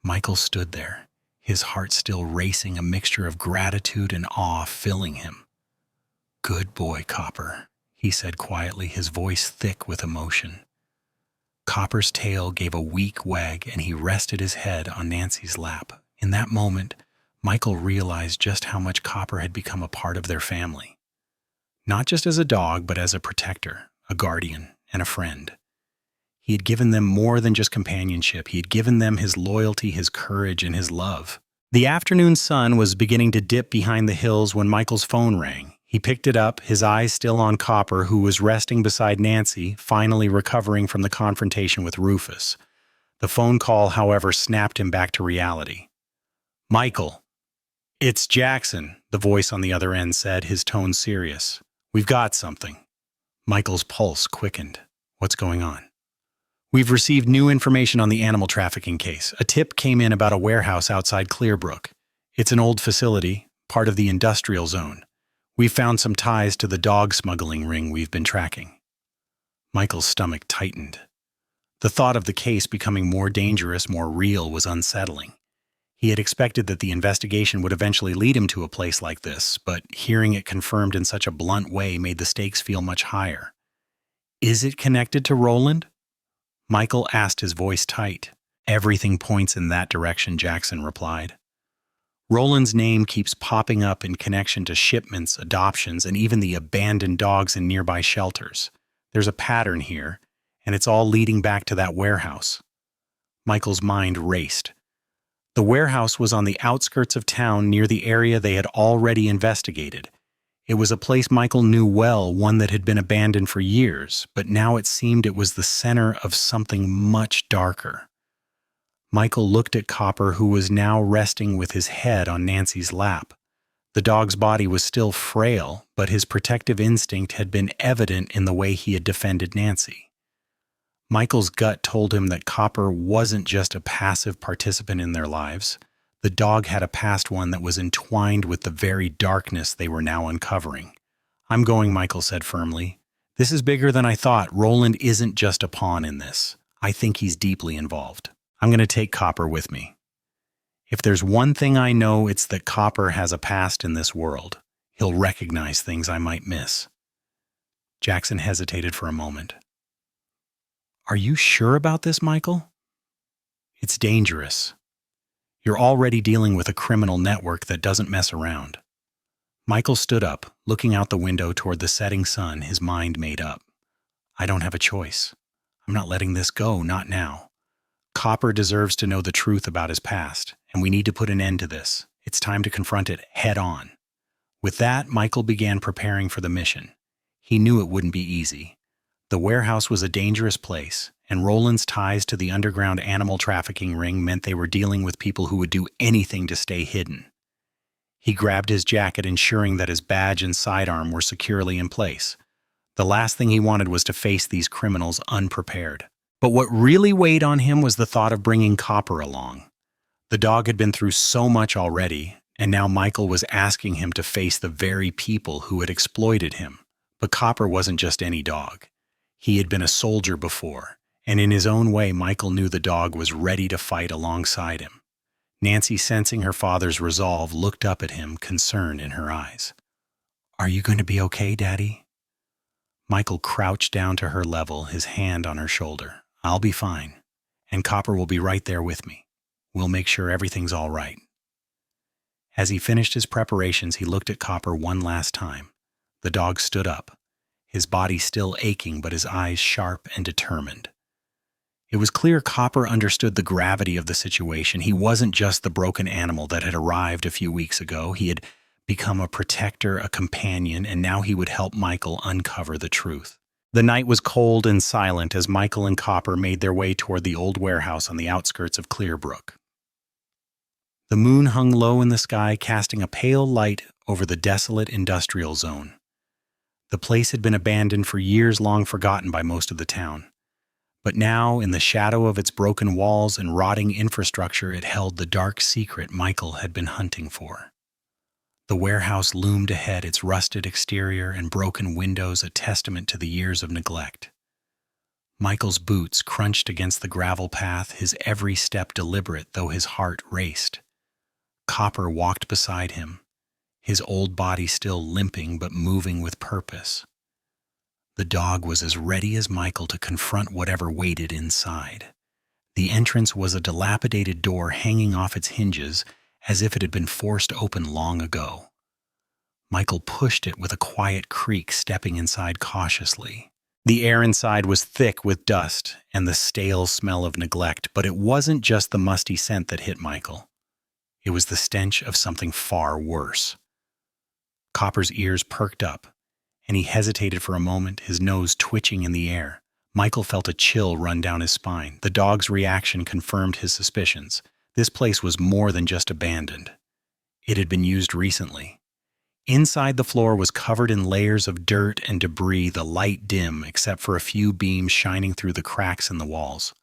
Michael stood there, his heart still racing, a mixture of gratitude and awe filling him. "Good boy, Copper," he said quietly, his voice thick with emotion. Copper's tail gave a weak wag, and he rested his head on Nancy's lap. In that moment, Michael realized just how much Copper had become a part of their family. Not just as a dog, but as a protector, a guardian, and a friend. He had given them more than just companionship. He had given them his loyalty, his courage, and his love. The afternoon sun was beginning to dip behind the hills when Michael's phone rang. He picked it up, his eyes still on Copper, who was resting beside Nancy, finally recovering from the confrontation with Rufus. The phone call, however, snapped him back to reality. "Michael." "It's Jackson," the voice on the other end said, his tone serious. "We've got something." Michael's pulse quickened. "What's going on?" "We've received new information on the animal trafficking case. A tip came in about a warehouse outside Clearbrook. It's an old facility, part of the industrial zone. We've found some ties to the dog smuggling ring we've been tracking." Michael's stomach tightened. The thought of the case becoming more dangerous, more real, was unsettling. He had expected that the investigation would eventually lead him to a place like this, but hearing it confirmed in such a blunt way made the stakes feel much higher. "Is it connected to Roland?" Michael asked, his voice tight. "Everything points in that direction," Jackson replied. "Roland's name keeps popping up in connection to shipments, adoptions, and even the abandoned dogs in nearby shelters. There's a pattern here, and it's all leading back to that warehouse." Michael's mind raced. The warehouse was on the outskirts of town, near the area they had already investigated. It was a place Michael knew well, one that had been abandoned for years, but now it seemed it was the center of something much darker. Michael looked at Copper, who was now resting with his head on Nancy's lap. The dog's body was still frail, but his protective instinct had been evident in the way he had defended Nancy. Michael's gut told him that Copper wasn't just a passive participant in their lives. The dog had a past, one that was entwined with the very darkness they were now uncovering. "I'm going," Michael said firmly. "This is bigger than I thought. Roland isn't just a pawn in this. I think he's deeply involved. I'm going to take Copper with me. If there's one thing I know, it's that Copper has a past in this world. He'll recognize things I might miss." Jackson hesitated for a moment. "Are you sure about this, Michael?" "It's dangerous. You're already dealing with a criminal network that doesn't mess around." Michael stood up, looking out the window toward the setting sun, his mind made up. "I don't have a choice. I'm not letting this go, not now. Copper deserves to know the truth about his past, and we need to put an end to this. It's time to confront it head on." With that, Michael began preparing for the mission. He knew it wouldn't be easy. The warehouse was a dangerous place, and Roland's ties to the underground animal trafficking ring meant they were dealing with people who would do anything to stay hidden. He grabbed his jacket, ensuring that his badge and sidearm were securely in place. The last thing he wanted was to face these criminals unprepared. But what really weighed on him was the thought of bringing Copper along. The dog had been through so much already, and now Michael was asking him to face the very people who had exploited him. But Copper wasn't just any dog. He had been a soldier before, and in his own way, Michael knew the dog was ready to fight alongside him. Nancy, sensing her father's resolve, looked up at him, concern in her eyes. "Are you going to be okay, Daddy?" Michael crouched down to her level, his hand on her shoulder. "I'll be fine. and Copper will be right there with me. We'll make sure everything's all right." As he finished his preparations, he looked at Copper one last time. The dog stood up, his body still aching but his eyes sharp and determined. It was clear Copper understood the gravity of the situation. He wasn't just the broken animal that had arrived a few weeks ago. He had become a protector, a companion, and now he would help Michael uncover the truth. The night was cold and silent as Michael and Copper made their way toward the old warehouse on the outskirts of Clearbrook. The moon hung low in the sky, casting a pale light over the desolate industrial zone. The place had been abandoned for years, long forgotten by most of the town. But now, in the shadow of its broken walls and rotting infrastructure, it held the dark secret Michael had been hunting for. The warehouse loomed ahead, its rusted exterior and broken windows a testament to the years of neglect. Michael's boots crunched against the gravel path, his every step deliberate, though his heart raced. Copper walked beside him, his old body still limping but moving with purpose. The dog was as ready as Michael to confront whatever waited inside. The entrance was a dilapidated door hanging off its hinges as if it had been forced open long ago. Michael pushed it with a quiet creak, stepping inside cautiously. The air inside was thick with dust and the stale smell of neglect, but it wasn't just the musty scent that hit Michael. It was the stench of something far worse. Copper's ears perked up, and he hesitated for a moment, his nose twitching in the air. Michael felt a chill run down his spine. The dog's reaction confirmed his suspicions. This place was more than just abandoned. It had been used recently. Inside, the floor was covered in layers of dirt and debris, the light dim except for a few beams shining through the cracks in the walls.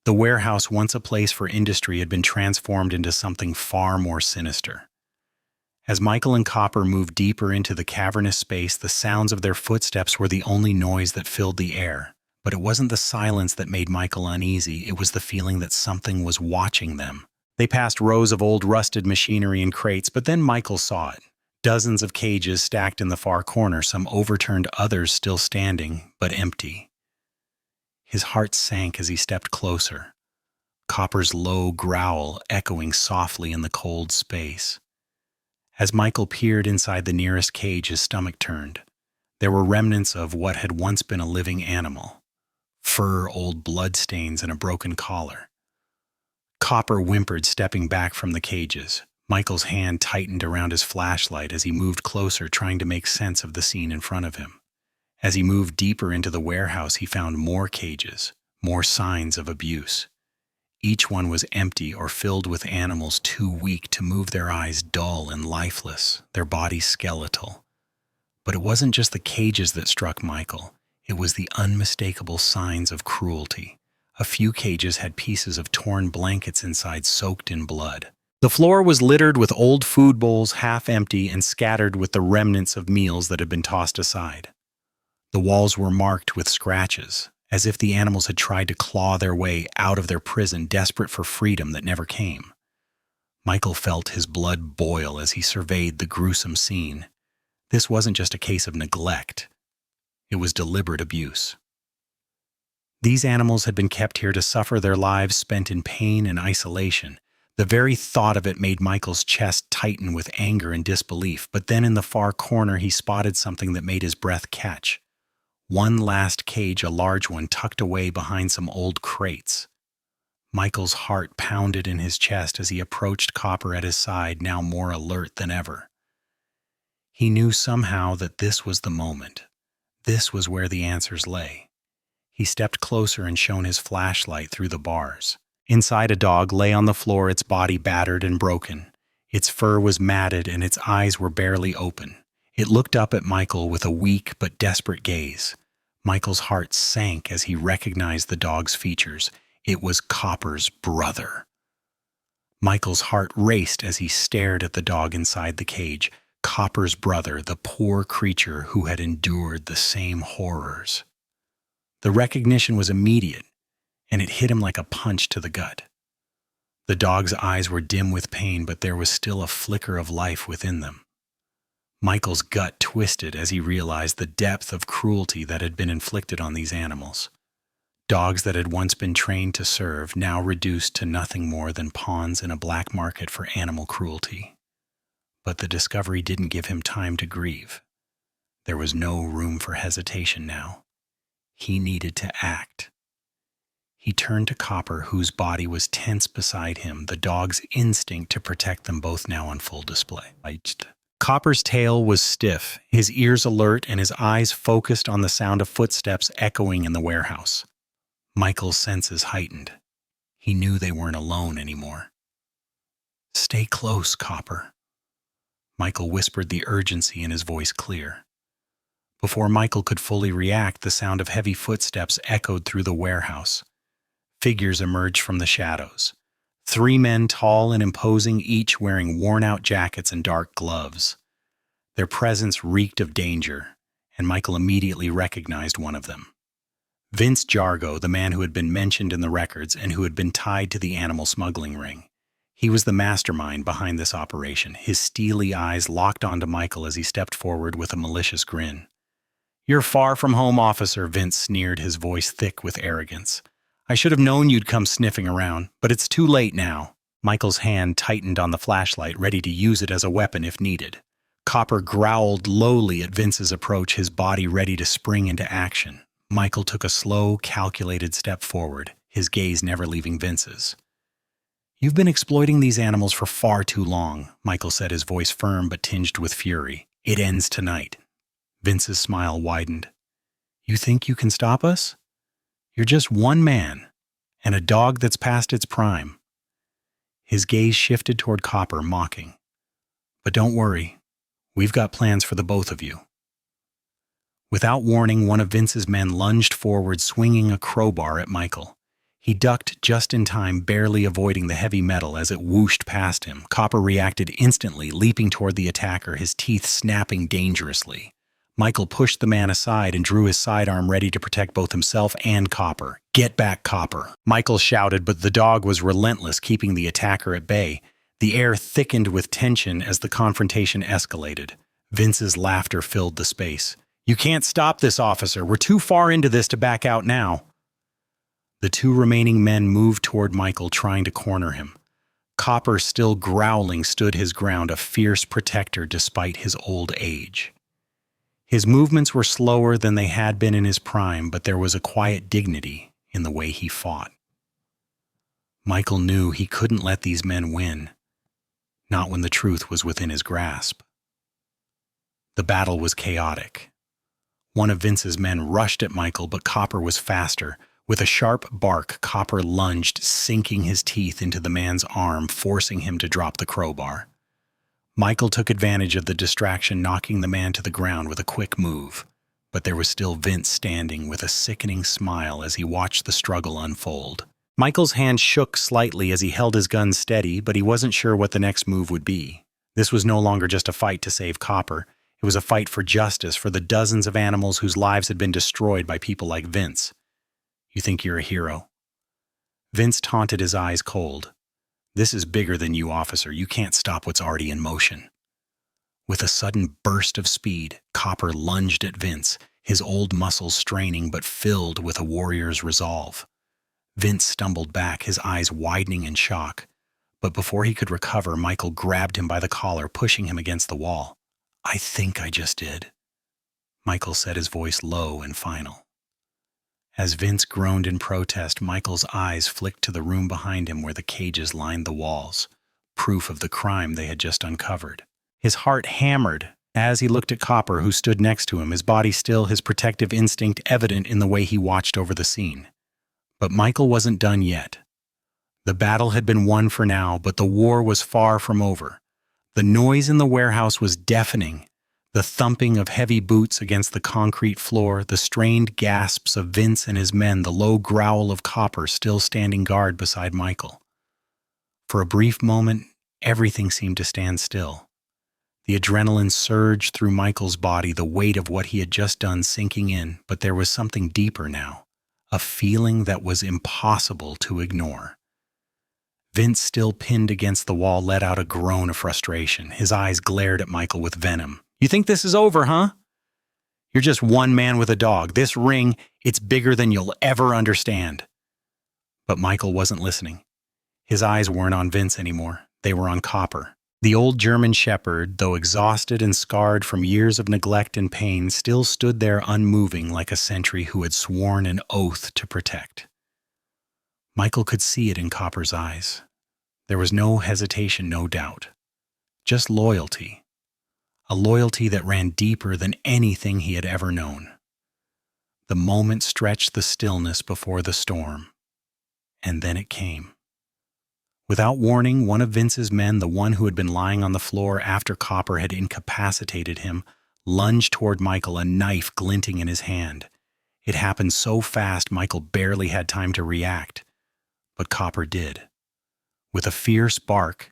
The warehouse, once a place for industry, had been transformed into something far more sinister. As Michael and Copper moved deeper into the cavernous space, the sounds of their footsteps were the only noise that filled the air. But it wasn't the silence that made Michael uneasy, it was the feeling that something was watching them. They passed rows of old rusted machinery and crates, but then Michael saw it. Dozens of cages stacked in the far corner, some overturned, others still standing, but empty. His heart sank as he stepped closer, Copper's low growl echoing softly in the cold space. As Michael peered inside the nearest cage, his stomach turned. There were remnants of what had once been a living animal. Fur, old bloodstains, and a broken collar. Copper whimpered, stepping back from the cages. Michael's hand tightened around his flashlight as he moved closer, trying to make sense of the scene in front of him. As he moved deeper into the warehouse, he found more cages, more signs of abuse. Each one was empty or filled with animals too weak to move, their eyes dull and lifeless, their bodies skeletal. But it wasn't just the cages that struck Michael. It was the unmistakable signs of cruelty. A few cages had pieces of torn blankets inside, soaked in blood. The floor was littered with old food bowls, half empty and scattered with the remnants of meals that had been tossed aside. The walls were marked with scratches, as if the animals had tried to claw their way out of their prison, desperate for freedom that never came. Michael felt his blood boil as he surveyed the gruesome scene. This wasn't just a case of neglect. It was deliberate abuse. These animals had been kept here to suffer their lives spent in pain and isolation. The very thought of it made Michael's chest tighten with anger and disbelief, but then in the far corner he spotted something that made his breath catch. One last cage, a large one, tucked away behind some old crates. Michael's heart pounded in his chest as he approached Copper at his side, now more alert than ever. He knew somehow that this was the moment. This was where the answers lay. He stepped closer and shone his flashlight through the bars. Inside, a dog lay on the floor, its body battered and broken. Its fur was matted and its eyes were barely open. It looked up at Michael with a weak but desperate gaze. Michael's heart sank as he recognized the dog's features. It was Copper's brother. Michael's heart raced as he stared at the dog inside the cage. Copper's brother, the poor creature who had endured the same horrors. The recognition was immediate, and it hit him like a punch to the gut. The dog's eyes were dim with pain, but there was still a flicker of life within them. Michael's gut twisted as he realized the depth of cruelty that had been inflicted on these animals. Dogs that had once been trained to serve, now reduced to nothing more than pawns in a black market for animal cruelty. But the discovery didn't give him time to grieve. There was no room for hesitation now. He needed to act. He turned to Copper, whose body was tense beside him, the dog's instinct to protect them both now on full display. Copper's tail was stiff, his ears alert, and his eyes focused on the sound of footsteps echoing in the warehouse. Michael's senses heightened. He knew they weren't alone anymore. "Stay close, Copper." Michael whispered, the urgency in his voice clear. Before Michael could fully react, the sound of heavy footsteps echoed through the warehouse. Figures emerged from the shadows. 3 men, tall and imposing, each wearing worn-out jackets and dark gloves. Their presence reeked of danger, and Michael immediately recognized one of them. Vince Jargo, the man who had been mentioned in the records and who had been tied to the animal smuggling ring. He was the mastermind behind this operation, his steely eyes locked onto Michael as he stepped forward with a malicious grin. "You're far from home, officer," Vince sneered, his voice thick with arrogance. "I should have known you'd come sniffing around, but it's too late now." Michael's hand tightened on the flashlight, ready to use it as a weapon if needed. Copper growled lowly at Vince's approach, his body ready to spring into action. Michael took a slow, calculated step forward, his gaze never leaving Vince's. "You've been exploiting these animals for far too long," Michael said, his voice firm but tinged with fury. "It ends tonight." Vince's smile widened. "You think you can stop us? You're just one man, and a dog that's past its prime." His gaze shifted toward Copper, mocking. "But don't worry, we've got plans for the both of you." Without warning, one of Vince's men lunged forward, swinging a crowbar at Michael. He ducked just in time, barely avoiding the heavy metal as it whooshed past him. Copper reacted instantly, leaping toward the attacker, his teeth snapping dangerously. Michael pushed the man aside and drew his sidearm, ready to protect both himself and Copper. "Get back, Copper!" Michael shouted, but the dog was relentless, keeping the attacker at bay. The air thickened with tension as the confrontation escalated. Vince's laughter filled the space. "You can't stop this, officer. We're too far into this to back out now." The 2 remaining men moved toward Michael, trying to corner him. Copper, still growling, stood his ground, a fierce protector despite his old age. His movements were slower than they had been in his prime, but there was a quiet dignity in the way he fought. Michael knew he couldn't let these men win, not when the truth was within his grasp. The battle was chaotic. One of Vince's men rushed at Michael, but Copper was faster. With a sharp bark, Copper lunged, sinking his teeth into the man's arm, forcing him to drop the crowbar. Michael took advantage of the distraction, knocking the man to the ground with a quick move. But there was still Vince standing with a sickening smile as he watched the struggle unfold. Michael's hand shook slightly as he held his gun steady, but he wasn't sure what the next move would be. This was no longer just a fight to save Copper. It was a fight for justice, for the dozens of animals whose lives had been destroyed by people like Vince. "You think you're a hero?" Vince taunted, his eyes cold. "This is bigger than you, officer. You can't stop what's already in motion." With a sudden burst of speed, Copper lunged at Vince, his old muscles straining but filled with a warrior's resolve. Vince stumbled back, his eyes widening in shock. But before he could recover, Michael grabbed him by the collar, pushing him against the wall. "I think I just did," Michael said, his voice low and final. As Vince groaned in protest, Michael's eyes flicked to the room behind him where the cages lined the walls, proof of the crime they had just uncovered. His heart hammered as he looked at Copper, who stood next to him, his body still, his protective instinct evident in the way he watched over the scene. But Michael wasn't done yet. The battle had been won for now, but the war was far from over. The noise in the warehouse was deafening. The thumping of heavy boots against the concrete floor, the strained gasps of Vince and his men, the low growl of Copper still standing guard beside Michael. For a brief moment, everything seemed to stand still. The adrenaline surged through Michael's body, the weight of what he had just done sinking in, but there was something deeper now, a feeling that was impossible to ignore. Vince, still pinned against the wall, let out a groan of frustration. His eyes glared at Michael with venom. "You think this is over, huh?" You're just one man with a dog. This ring, it's bigger than you'll ever understand." But Michael wasn't listening. His eyes weren't on Vince anymore. They were on Copper. The old German shepherd, though exhausted and scarred from years of neglect and pain, still stood there unmoving like a sentry who had sworn an oath to protect. Michael could see it in Copper's eyes. There was no hesitation, no doubt. Just loyalty. A loyalty that ran deeper than anything he had ever known. The moment stretched the stillness before the storm. And then it came. Without warning, one of Vince's men, the one who had been lying on the floor after Copper had incapacitated him, lunged toward Michael, a knife glinting in his hand. It happened so fast Michael barely had time to react. But Copper did. With a fierce bark,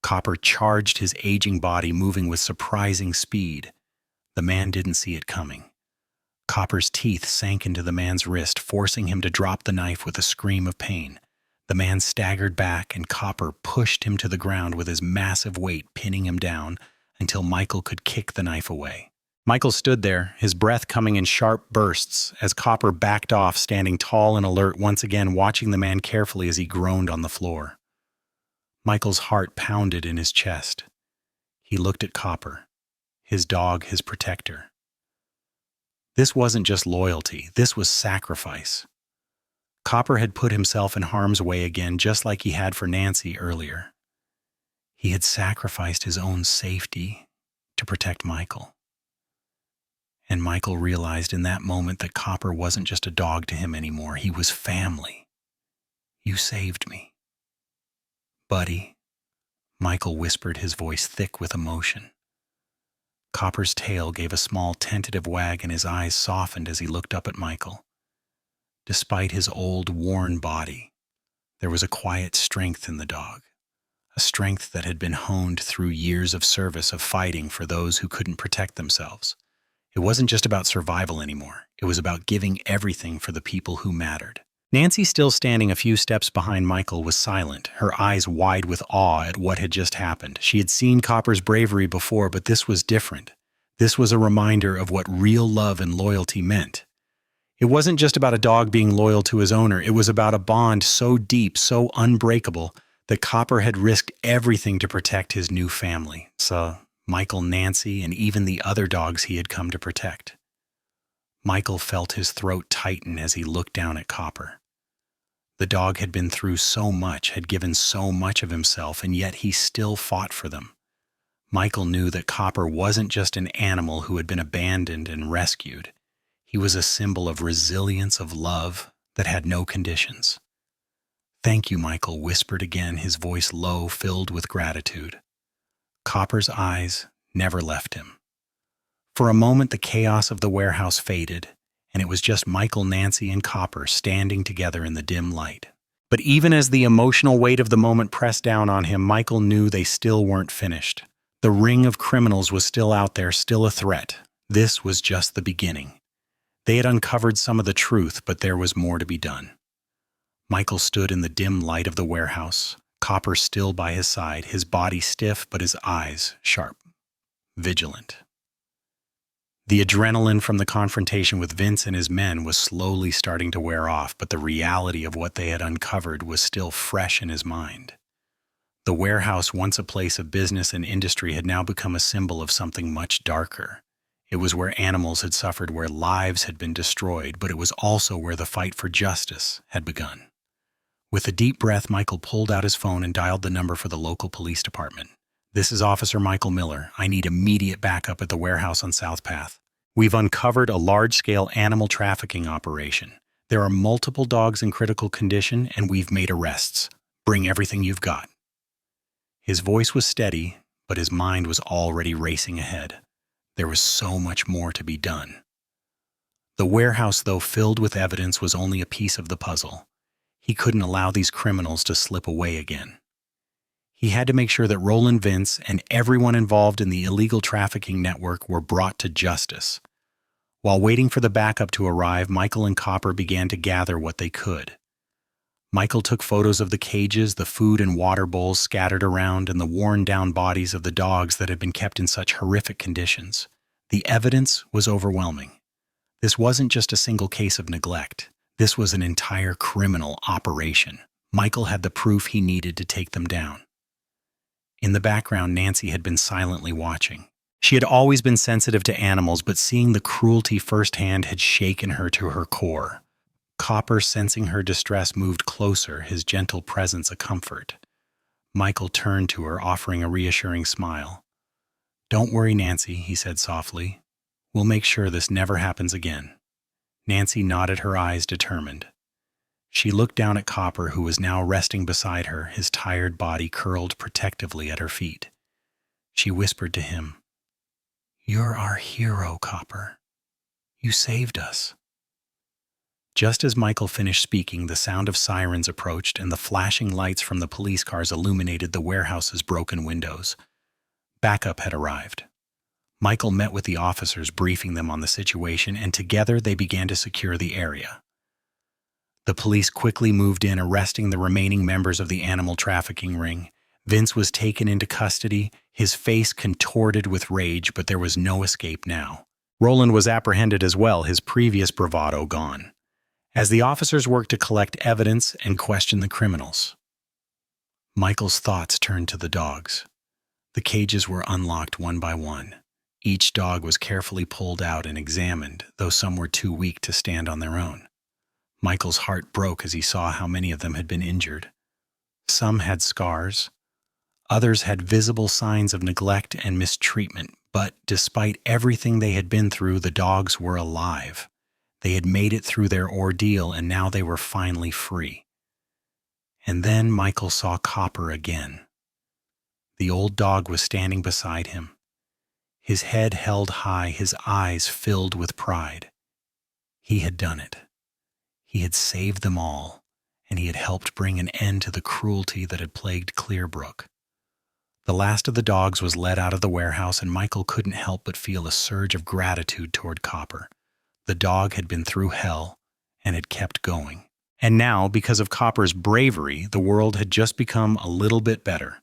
Copper charged his aging body, moving with surprising speed. The man didn't see it coming. Copper's teeth sank into the man's wrist, forcing him to drop the knife with a scream of pain. The man staggered back, and Copper pushed him to the ground with his massive weight, pinning him down until Michael could kick the knife away. Michael stood there, his breath coming in sharp bursts, as Copper backed off, standing tall and alert, once again watching the man carefully as he groaned on the floor. Michael's heart pounded in his chest. He looked at Copper, his dog, his protector. This wasn't just loyalty, this was sacrifice. Copper had put himself in harm's way again, just like he had for Nancy earlier. He had sacrificed his own safety to protect Michael. And Michael realized in that moment that Copper wasn't just a dog to him anymore. He was family. "You saved me." "Buddy," Michael whispered, his voice thick with emotion. Copper's tail gave a small tentative wag and his eyes softened as he looked up at Michael. Despite his old, worn body, there was a quiet strength in the dog, a strength that had been honed through years of service, of fighting for those who couldn't protect themselves. It wasn't just about survival anymore. It was about giving everything for the people who mattered. Nancy, still standing a few steps behind Michael, was silent, her eyes wide with awe at what had just happened. She had seen Copper's bravery before, but this was different. This was a reminder of what real love and loyalty meant. It wasn't just about a dog being loyal to his owner. It was about a bond so deep, so unbreakable, that Copper had risked everything to protect his new family. So Michael, Nancy, and even the other dogs he had come to protect. Michael felt his throat tighten as he looked down at Copper. The dog had been through so much, had given so much of himself, and yet he still fought for them. Michael knew that Copper wasn't just an animal who had been abandoned and rescued. He was a symbol of resilience, of love that had no conditions. "Thank you," Michael whispered again, his voice low, filled with gratitude. Copper's eyes never left him. For a moment, the chaos of the warehouse faded, and it was just Michael, Nancy, and Copper standing together in the dim light. But even as the emotional weight of the moment pressed down on him, Michael knew they still weren't finished. The ring of criminals was still out there, still a threat. This was just the beginning. They had uncovered some of the truth, but there was more to be done. Michael stood in the dim light of the warehouse, Copper still by his side, his body stiff but his eyes sharp, vigilant. The adrenaline from the confrontation with Vince and his men was slowly starting to wear off, but the reality of what they had uncovered was still fresh in his mind. The warehouse, once a place of business and industry, had now become a symbol of something much darker. It was where animals had suffered, where lives had been destroyed, but it was also where the fight for justice had begun. With a deep breath, Michael pulled out his phone and dialed the number for the local police department. "This is Officer Michael Miller. I need immediate backup at the warehouse on South Path. We've uncovered a large-scale animal trafficking operation. There are multiple dogs in critical condition, and we've made arrests. Bring everything you've got." His voice was steady, but his mind was already racing ahead. There was so much more to be done. The warehouse, though filled with evidence, was only a piece of the puzzle. He couldn't allow these criminals to slip away again. He had to make sure that Roland Vince and everyone involved in the illegal trafficking network were brought to justice. While waiting for the backup to arrive, Michael and Copper began to gather what they could. Michael took photos of the cages, the food and water bowls scattered around, and the worn-down bodies of the dogs that had been kept in such horrific conditions. The evidence was overwhelming. This wasn't just a single case of neglect. This was an entire criminal operation. Michael had the proof he needed to take them down. In the background, Nancy had been silently watching. She had always been sensitive to animals, but seeing the cruelty firsthand had shaken her to her core. Copper, sensing her distress, moved closer, his gentle presence a comfort. Michael turned to her, offering a reassuring smile. "Don't worry, Nancy," he said softly. "We'll make sure this never happens again." Nancy nodded, her eyes determined. She looked down at Copper, who was now resting beside her, his tired body curled protectively at her feet. She whispered to him, "You're our hero, Copper. You saved us." Just as Michael finished speaking, the sound of sirens approached and the flashing lights from the police cars illuminated the warehouse's broken windows. Backup had arrived. Michael met with the officers, briefing them on the situation, and together they began to secure the area. The police quickly moved in, arresting the remaining members of the animal trafficking ring. Vince was taken into custody, his face contorted with rage, but there was no escape now. Roland was apprehended as well, his previous bravado gone. As the officers worked to collect evidence and question the criminals, Michael's thoughts turned to the dogs. The cages were unlocked one by one. Each dog was carefully pulled out and examined, though some were too weak to stand on their own. Michael's heart broke as he saw how many of them had been injured. Some had scars. Others had visible signs of neglect and mistreatment, but despite everything they had been through, the dogs were alive. They had made it through their ordeal, and now they were finally free. And then Michael saw Copper again. The old dog was standing beside him, his head held high, his eyes filled with pride. He had done it. He had saved them all, and he had helped bring an end to the cruelty that had plagued Clearbrook. The last of the dogs was led out of the warehouse, and Michael couldn't help but feel a surge of gratitude toward Copper. The dog had been through hell and had kept going. And now, because of Copper's bravery, the world had just become a little bit better.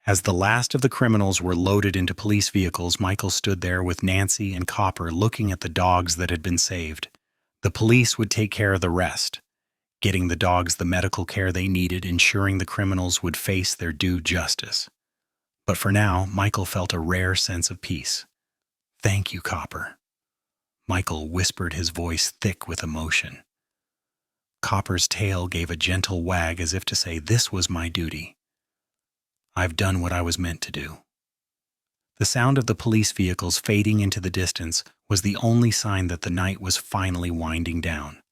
As the last of the criminals were loaded into police vehicles, Michael stood there with Nancy and Copper looking at the dogs that had been saved. The police would take care of the rest, getting the dogs the medical care they needed, ensuring the criminals would face their due justice. But for now, Michael felt a rare sense of peace. "Thank you, Copper." Michael whispered, his voice thick with emotion. Copper's tail gave a gentle wag as if to say, "This was my duty. I've done what I was meant to do." The sound of the police vehicles fading into the distance was the only sign that the night was finally winding down.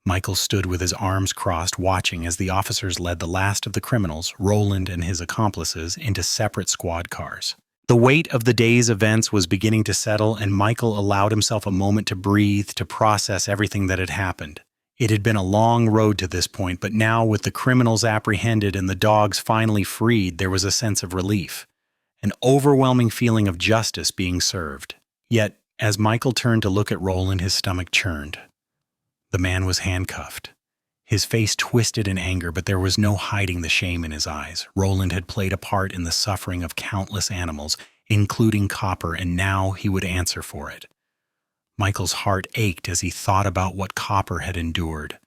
Michael stood with his arms crossed, watching as the officers led the last of the criminals, Roland and his accomplices, into separate squad cars. The weight of the day's events was beginning to settle, and Michael allowed himself a moment to breathe, to process everything that had happened. It had been a long road to this point, but now, with the criminals apprehended and the dogs finally freed, there was a sense of relief, an overwhelming feeling of justice being served. Yet, as Michael turned to look at Roland, his stomach churned. The man was handcuffed. His face twisted in anger, but there was no hiding the shame in his eyes. Roland had played a part in the suffering of countless animals, including Copper, and now he would answer for it. Michael's heart ached as he thought about what Copper had endured.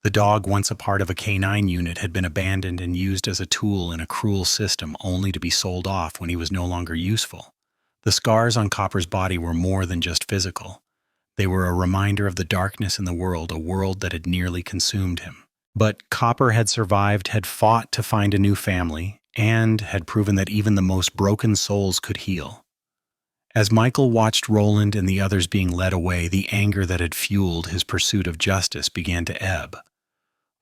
The dog, once a part of a K9 unit, had been abandoned and used as a tool in a cruel system, only to be sold off when he was no longer useful. The scars on Copper's body were more than just physical. They were a reminder of the darkness in the world, a world that had nearly consumed him. But Copper had survived, had fought to find a new family, and had proven that even the most broken souls could heal. As Michael watched Roland and the others being led away, the anger that had fueled his pursuit of justice began to ebb.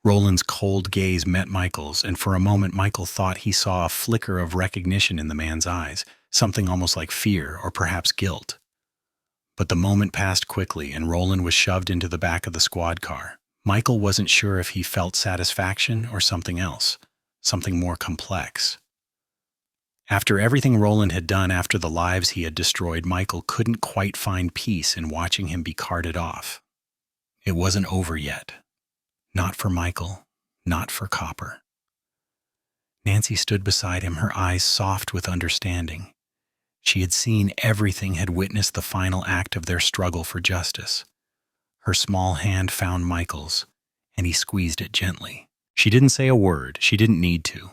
Roland's cold gaze met Michael's, and for a moment Michael thought he saw a flicker of recognition in the man's eyes, something almost like fear or perhaps guilt. But the moment passed quickly, and Roland was shoved into the back of the squad car. Michael wasn't sure if he felt satisfaction or something else, something more complex. After everything Roland had done, after the lives he had destroyed, Michael couldn't quite find peace in watching him be carted off. It wasn't over yet. Not for Michael, not for Copper. Nancy stood beside him, her eyes soft with understanding. She had seen everything, had witnessed the final act of their struggle for justice. Her small hand found Michael's, and he squeezed it gently. She didn't say a word. She didn't need to.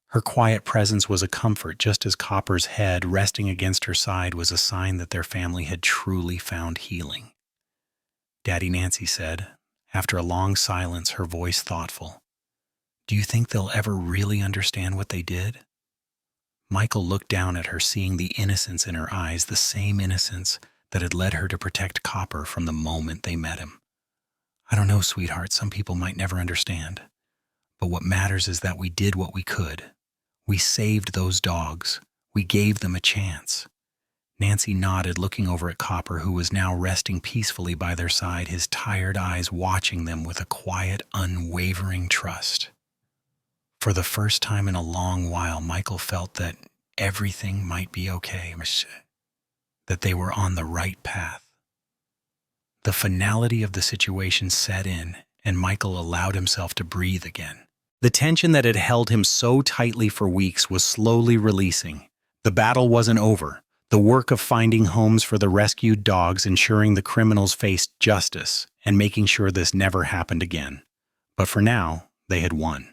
Her quiet presence was a comfort, just as Copper's head resting against her side was a sign that their family had truly found healing. Daddy, Nancy said, after a long silence, her voice thoughtful, "Do you think they'll ever really understand what they did?" Michael looked down at her, seeing the innocence in her eyes, the same innocence that had led her to protect Copper from the moment they met him. "I don't know, sweetheart. Some people might never understand. But what matters is that we did what we could. We saved those dogs. We gave them a chance." Nancy nodded, looking over at Copper, who was now resting peacefully by their side, his tired eyes watching them with a quiet, unwavering trust. For the first time in a long while, Michael felt that everything might be okay, that they were on the right path. The finality of the situation set in, and Michael allowed himself to breathe again. The tension that had held him so tightly for weeks was slowly releasing. The battle wasn't over. The work of finding homes for the rescued dogs, ensuring the criminals faced justice, and making sure this never happened again. But for now, they had won.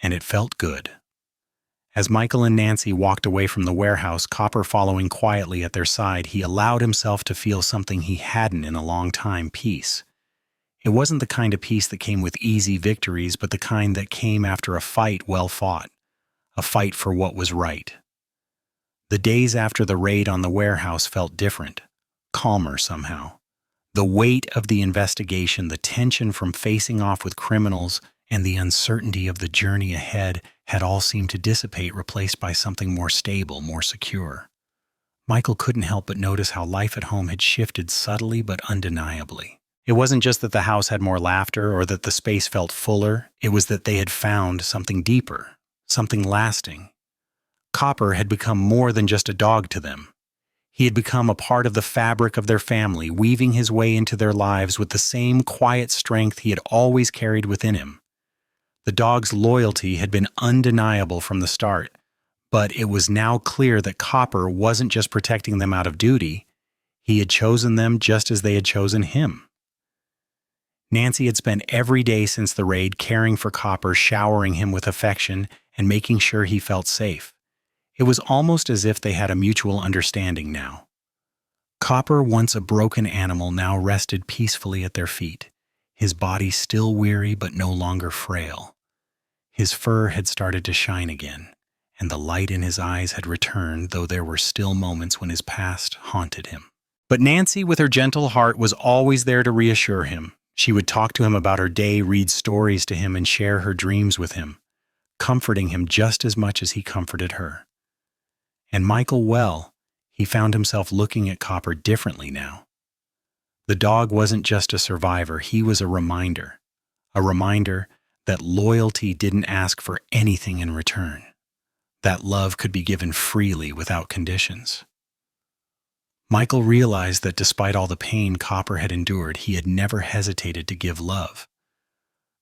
And it felt good. As Michael and Nancy walked away from the warehouse, Copper following quietly at their side, he allowed himself to feel something he hadn't in a long time: peace. It wasn't the kind of peace that came with easy victories, but the kind that came after a fight well fought, a fight for what was right. The days after the raid on the warehouse felt different, calmer somehow. The weight of the investigation, the tension from facing off with criminals, and the uncertainty of the journey ahead had all seemed to dissipate, replaced by something more stable, more secure. Michael couldn't help but notice how life at home had shifted subtly but undeniably. It wasn't just that the house had more laughter or that the space felt fuller, it was that they had found something deeper, something lasting. Copper had become more than just a dog to them. He had become a part of the fabric of their family, weaving his way into their lives with the same quiet strength he had always carried within him. The dog's loyalty had been undeniable from the start, but it was now clear that Copper wasn't just protecting them out of duty. He had chosen them just as they had chosen him. Nancy had spent every day since the raid caring for Copper, showering him with affection and making sure he felt safe. It was almost as if they had a mutual understanding now. Copper, once a broken animal, now rested peacefully at their feet, his body still weary but no longer frail. His fur had started to shine again, and the light in his eyes had returned, though there were still moments when his past haunted him. But Nancy, with her gentle heart, was always there to reassure him. She would talk to him about her day, read stories to him, and share her dreams with him, comforting him just as much as he comforted her. And Michael, well, he found himself looking at Copper differently now. The dog wasn't just a survivor, he was a reminder that loyalty didn't ask for anything in return, that love could be given freely without conditions. Michael realized that despite all the pain Copper had endured, he had never hesitated to give love.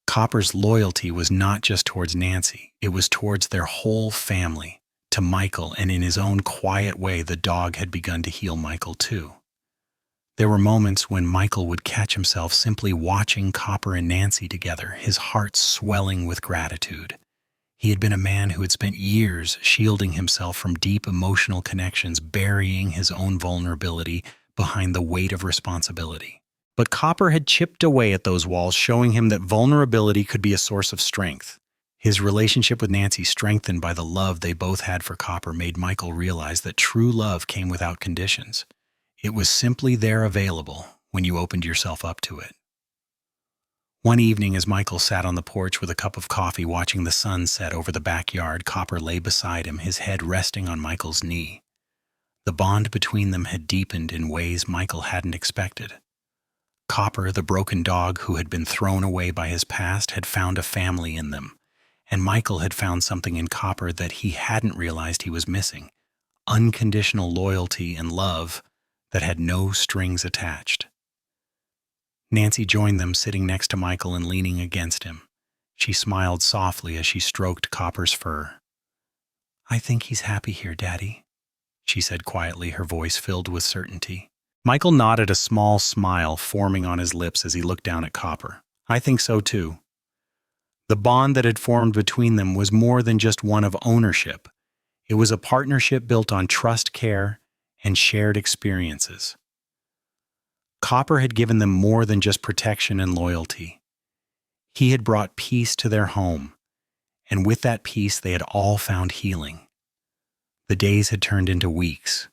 Copper's loyalty was not just towards Nancy, it was towards their whole family. To Michael, and in his own quiet way, the dog had begun to heal Michael too. There were moments when Michael would catch himself simply watching Copper and Nancy together, his heart swelling with gratitude. He had been a man who had spent years shielding himself from deep emotional connections, burying his own vulnerability behind the weight of responsibility. But Copper had chipped away at those walls, showing him that vulnerability could be a source of strength. His relationship with Nancy, strengthened by the love they both had for Copper, made Michael realize that true love came without conditions. It was simply there, available, when you opened yourself up to it. One evening, as Michael sat on the porch with a cup of coffee watching the sun set over the backyard, Copper lay beside him, his head resting on Michael's knee. The bond between them had deepened in ways Michael hadn't expected. Copper, the broken dog who had been thrown away by his past, had found a family in them. And Michael had found something in Copper that he hadn't realized he was missing: unconditional loyalty and love that had no strings attached. Nancy joined them, sitting next to Michael and leaning against him. She smiled softly as she stroked Copper's fur. "I think he's happy here, Daddy," she said quietly, her voice filled with certainty. Michael nodded, a small smile forming on his lips as he looked down at Copper. I think so too. The bond that had formed between them was more than just one of ownership. It was a partnership built on trust, care, and shared experiences. Copper had given them more than just protection and loyalty. He had brought peace to their home, and with that peace they had all found healing. The days had turned into weeks,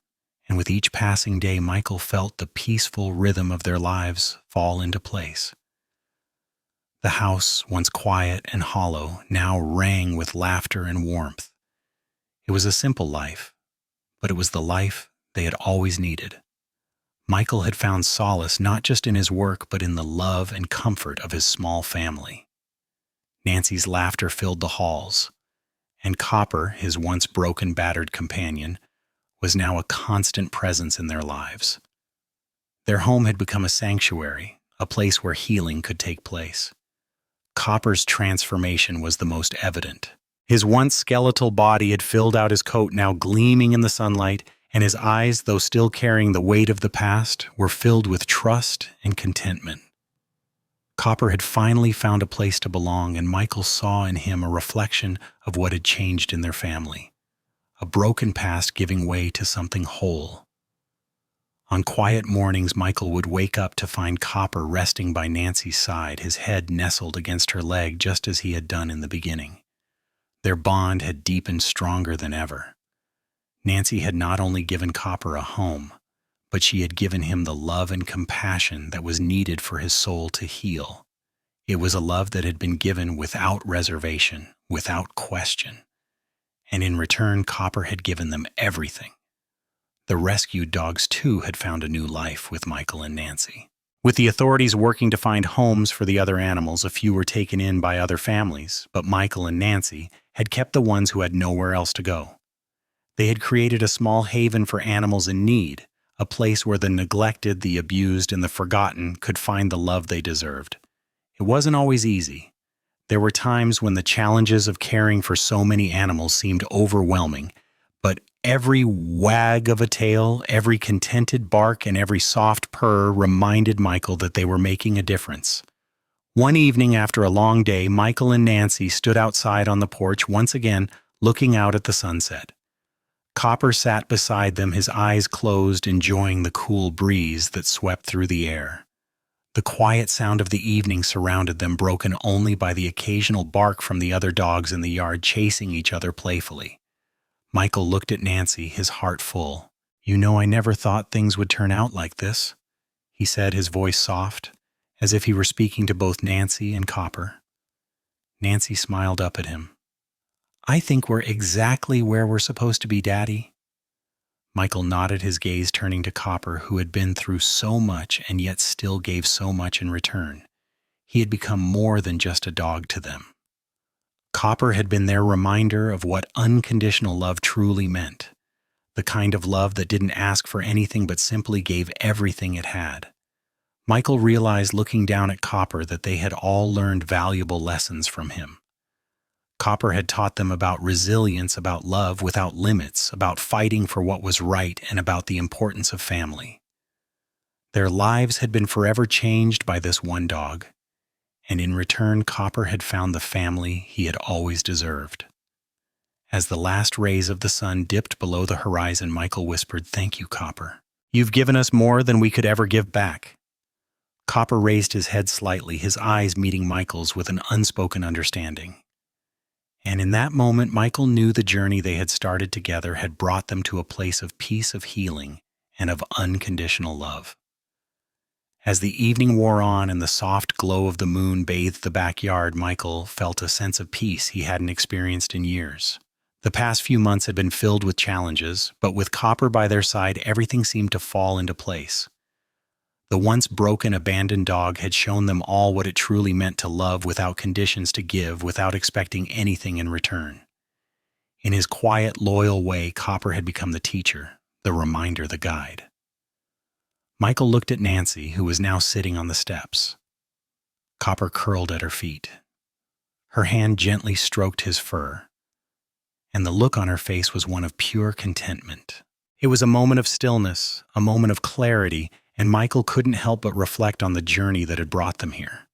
and with each passing day Michael felt the peaceful rhythm of their lives fall into place. The house, once quiet and hollow, now rang with laughter and warmth. It was a simple life, but it was the life they had always needed. Michael had found solace not just in his work, but in the love and comfort of his small family. Nancy's laughter filled the halls, and Copper, his once broken, battered companion, was now a constant presence in their lives. Their home had become a sanctuary, a place where healing could take place. Copper's transformation was the most evident. His once skeletal body had filled out his coat, now gleaming in the sunlight, and his eyes, though still carrying the weight of the past, were filled with trust and contentment. Copper had finally found a place to belong, and Michael saw in him a reflection of what had changed in their family, a broken past giving way to something whole. On quiet mornings, Michael would wake up to find Copper resting by Nancy's side, his head nestled against her leg just as he had done in the beginning. Their bond had deepened stronger than ever. Nancy had not only given Copper a home, but she had given him the love and compassion that was needed for his soul to heal. It was a love that had been given without reservation, without question. And in return, Copper had given them everything. The rescued dogs, too, had found a new life with Michael and Nancy. With the authorities working to find homes for the other animals, a few were taken in by other families, but Michael and Nancy had kept the ones who had nowhere else to go. They had created a small haven for animals in need, a place where the neglected, the abused, and the forgotten could find the love they deserved. It wasn't always easy. There were times when the challenges of caring for so many animals seemed overwhelming, but every wag of a tail, every contented bark, and every soft purr reminded Michael that they were making a difference. One evening after a long day, Michael and Nancy stood outside on the porch once again, looking out at the sunset. Copper sat beside them, his eyes closed, enjoying the cool breeze that swept through the air. The quiet sound of the evening surrounded them, broken only by the occasional bark from the other dogs in the yard chasing each other playfully. Michael looked at Nancy, his heart full. "You know, I never thought things would turn out like this," he said, his voice soft, as if he were speaking to both Nancy and Copper. Nancy smiled up at him. "I think we're exactly where we're supposed to be, Daddy." Michael nodded, his gaze turning to Copper, who had been through so much and yet still gave so much in return. He had become more than just a dog to them. Copper had been their reminder of what unconditional love truly meant, the kind of love that didn't ask for anything but simply gave everything it had. Michael realized, looking down at Copper, that they had all learned valuable lessons from him. Copper had taught them about resilience, about love without limits, about fighting for what was right, and about the importance of family. Their lives had been forever changed by this one dog, and in return, Copper had found the family he had always deserved. As the last rays of the sun dipped below the horizon, Michael whispered, "Thank you, Copper. You've given us more than we could ever give back." Copper raised his head slightly, his eyes meeting Michael's with an unspoken understanding. And in that moment, Michael knew the journey they had started together had brought them to a place of peace, of healing, and of unconditional love. As the evening wore on and the soft glow of the moon bathed the backyard, Michael felt a sense of peace he hadn't experienced in years. The past few months had been filled with challenges, but with Copper by their side, everything seemed to fall into place. The once broken, abandoned dog had shown them all what it truly meant to love without conditions, to give without expecting anything in return. In his quiet, loyal way, Copper had become the teacher, the reminder, the guide. Michael looked at Nancy, who was now sitting on the steps. Copper curled at her feet. Her hand gently stroked his fur, and the look on her face was one of pure contentment. It was a moment of stillness, a moment of clarity, and Michael couldn't help but reflect on the journey that had brought them here.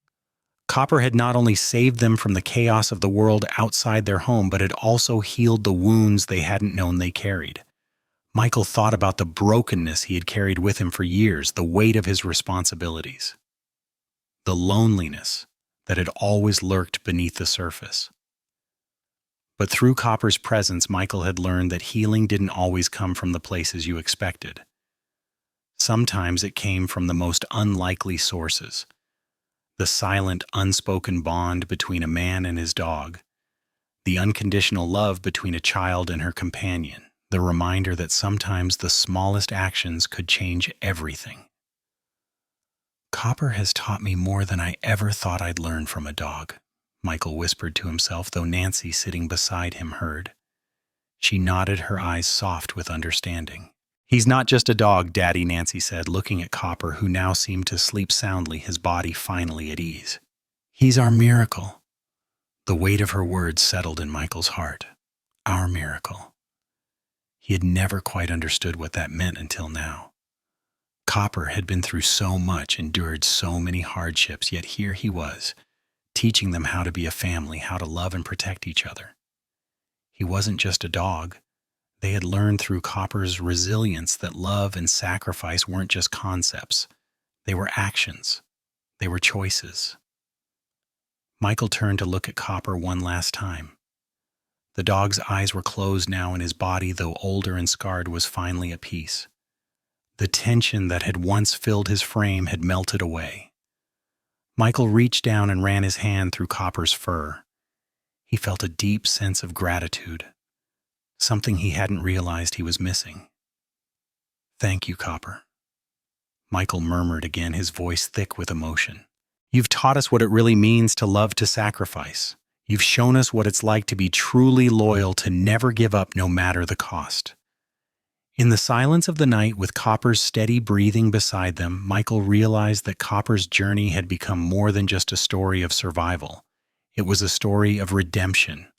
Copper had not only saved them from the chaos of the world outside their home, but had also healed the wounds they hadn't known they carried. Michael thought about the brokenness he had carried with him for years, the weight of his responsibilities, the loneliness that had always lurked beneath the surface. But through Copper's presence, Michael had learned that healing didn't always come from the places you expected. Sometimes it came from the most unlikely sources. The silent, unspoken bond between a man and his dog, the unconditional love between a child and her companion, the reminder that sometimes the smallest actions could change everything. "Copper has taught me more than I ever thought I'd learn from a dog," Michael whispered to himself, though Nancy, sitting beside him, heard. She nodded, her eyes soft with understanding. "He's not just a dog, Daddy," Nancy said, looking at Copper, who now seemed to sleep soundly, his body finally at ease. "He's our miracle." The weight of her words settled in Michael's heart. Our miracle. He had never quite understood what that meant until now. Copper had been through so much, endured so many hardships, yet here he was, teaching them how to be a family, how to love and protect each other. He wasn't just a dog. They had learned through Copper's resilience that love and sacrifice weren't just concepts. They were actions. They were choices. Michael turned to look at Copper one last time. The dog's eyes were closed now, and his body, though older and scarred, was finally at peace. The tension that had once filled his frame had melted away. Michael reached down and ran his hand through Copper's fur. He felt a deep sense of gratitude, something he hadn't realized he was missing. "Thank you, Copper," Michael murmured again, his voice thick with emotion. "You've taught us what it really means to love, to sacrifice. You've shown us what it's like to be truly loyal, to never give up no matter the cost." In the silence of the night, with Copper's steady breathing beside them, Michael realized that Copper's journey had become more than just a story of survival. It was a story of redemption,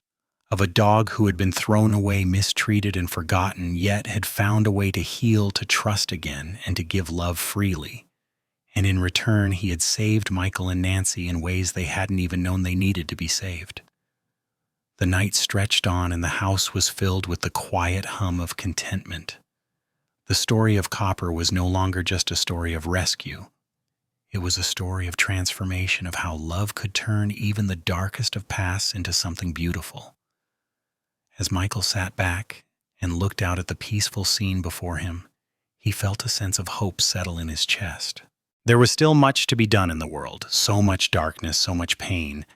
of a dog who had been thrown away, mistreated, and forgotten, yet had found a way to heal, to trust again, and to give love freely. And in return, he had saved Michael and Nancy in ways they hadn't even known they needed to be saved. The night stretched on, and the house was filled with the quiet hum of contentment. The story of Copper was no longer just a story of rescue. It was a story of transformation, of how love could turn even the darkest of pasts into something beautiful. As Michael sat back and looked out at the peaceful scene before him, he felt a sense of hope settle in his chest. There was still much to be done in the world, so much darkness, so much pain,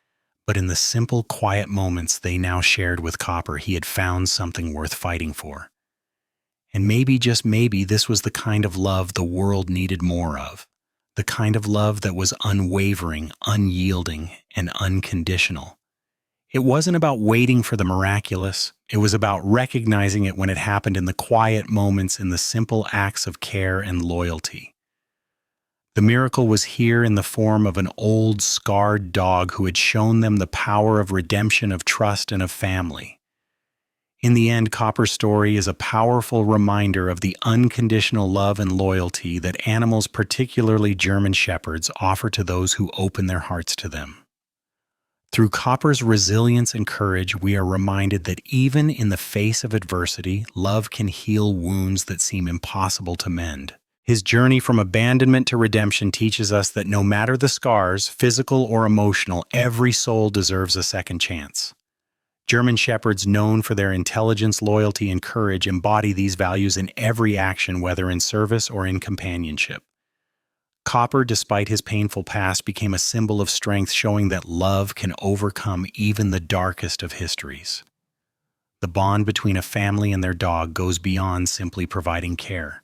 but in the simple, quiet moments they now shared with Copper, he had found something worth fighting for. And maybe, just maybe, this was the kind of love the world needed more of, the kind of love that was unwavering, unyielding, and unconditional. It wasn't about waiting for the miraculous. It was about recognizing it when it happened, in the quiet moments, in the simple acts of care and loyalty. The miracle was here in the form of an old, scarred dog who had shown them the power of redemption, of trust, and of family. In the end, Copper's story is a powerful reminder of the unconditional love and loyalty that animals, particularly German Shepherds, offer to those who open their hearts to them. Through Copper's resilience and courage, we are reminded that even in the face of adversity, love can heal wounds that seem impossible to mend. His journey from abandonment to redemption teaches us that no matter the scars, physical or emotional, every soul deserves a second chance. German Shepherds, known for their intelligence, loyalty, and courage, embody these values in every action, whether in service or in companionship. Copper, despite his painful past, became a symbol of strength, showing that love can overcome even the darkest of histories. The bond between a family and their dog goes beyond simply providing care.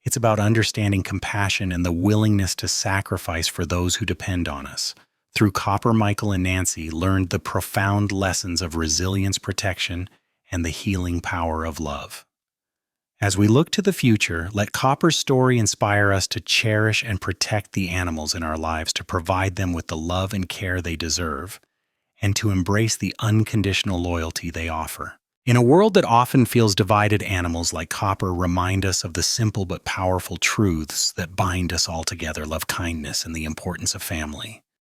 It's about understanding compassion and the willingness to sacrifice for those who depend on us. Through Copper, Michael and Nancy learned the profound lessons of resilience, protection, and the healing power of love. As we look to the future, let Copper's story inspire us to cherish and protect the animals in our lives, to provide them with the love and care they deserve, and to embrace the unconditional loyalty they offer. In a world that often feels divided, animals like copper remind us of the simple but powerful truths that bind us all together: love, kindness, and the importance of family.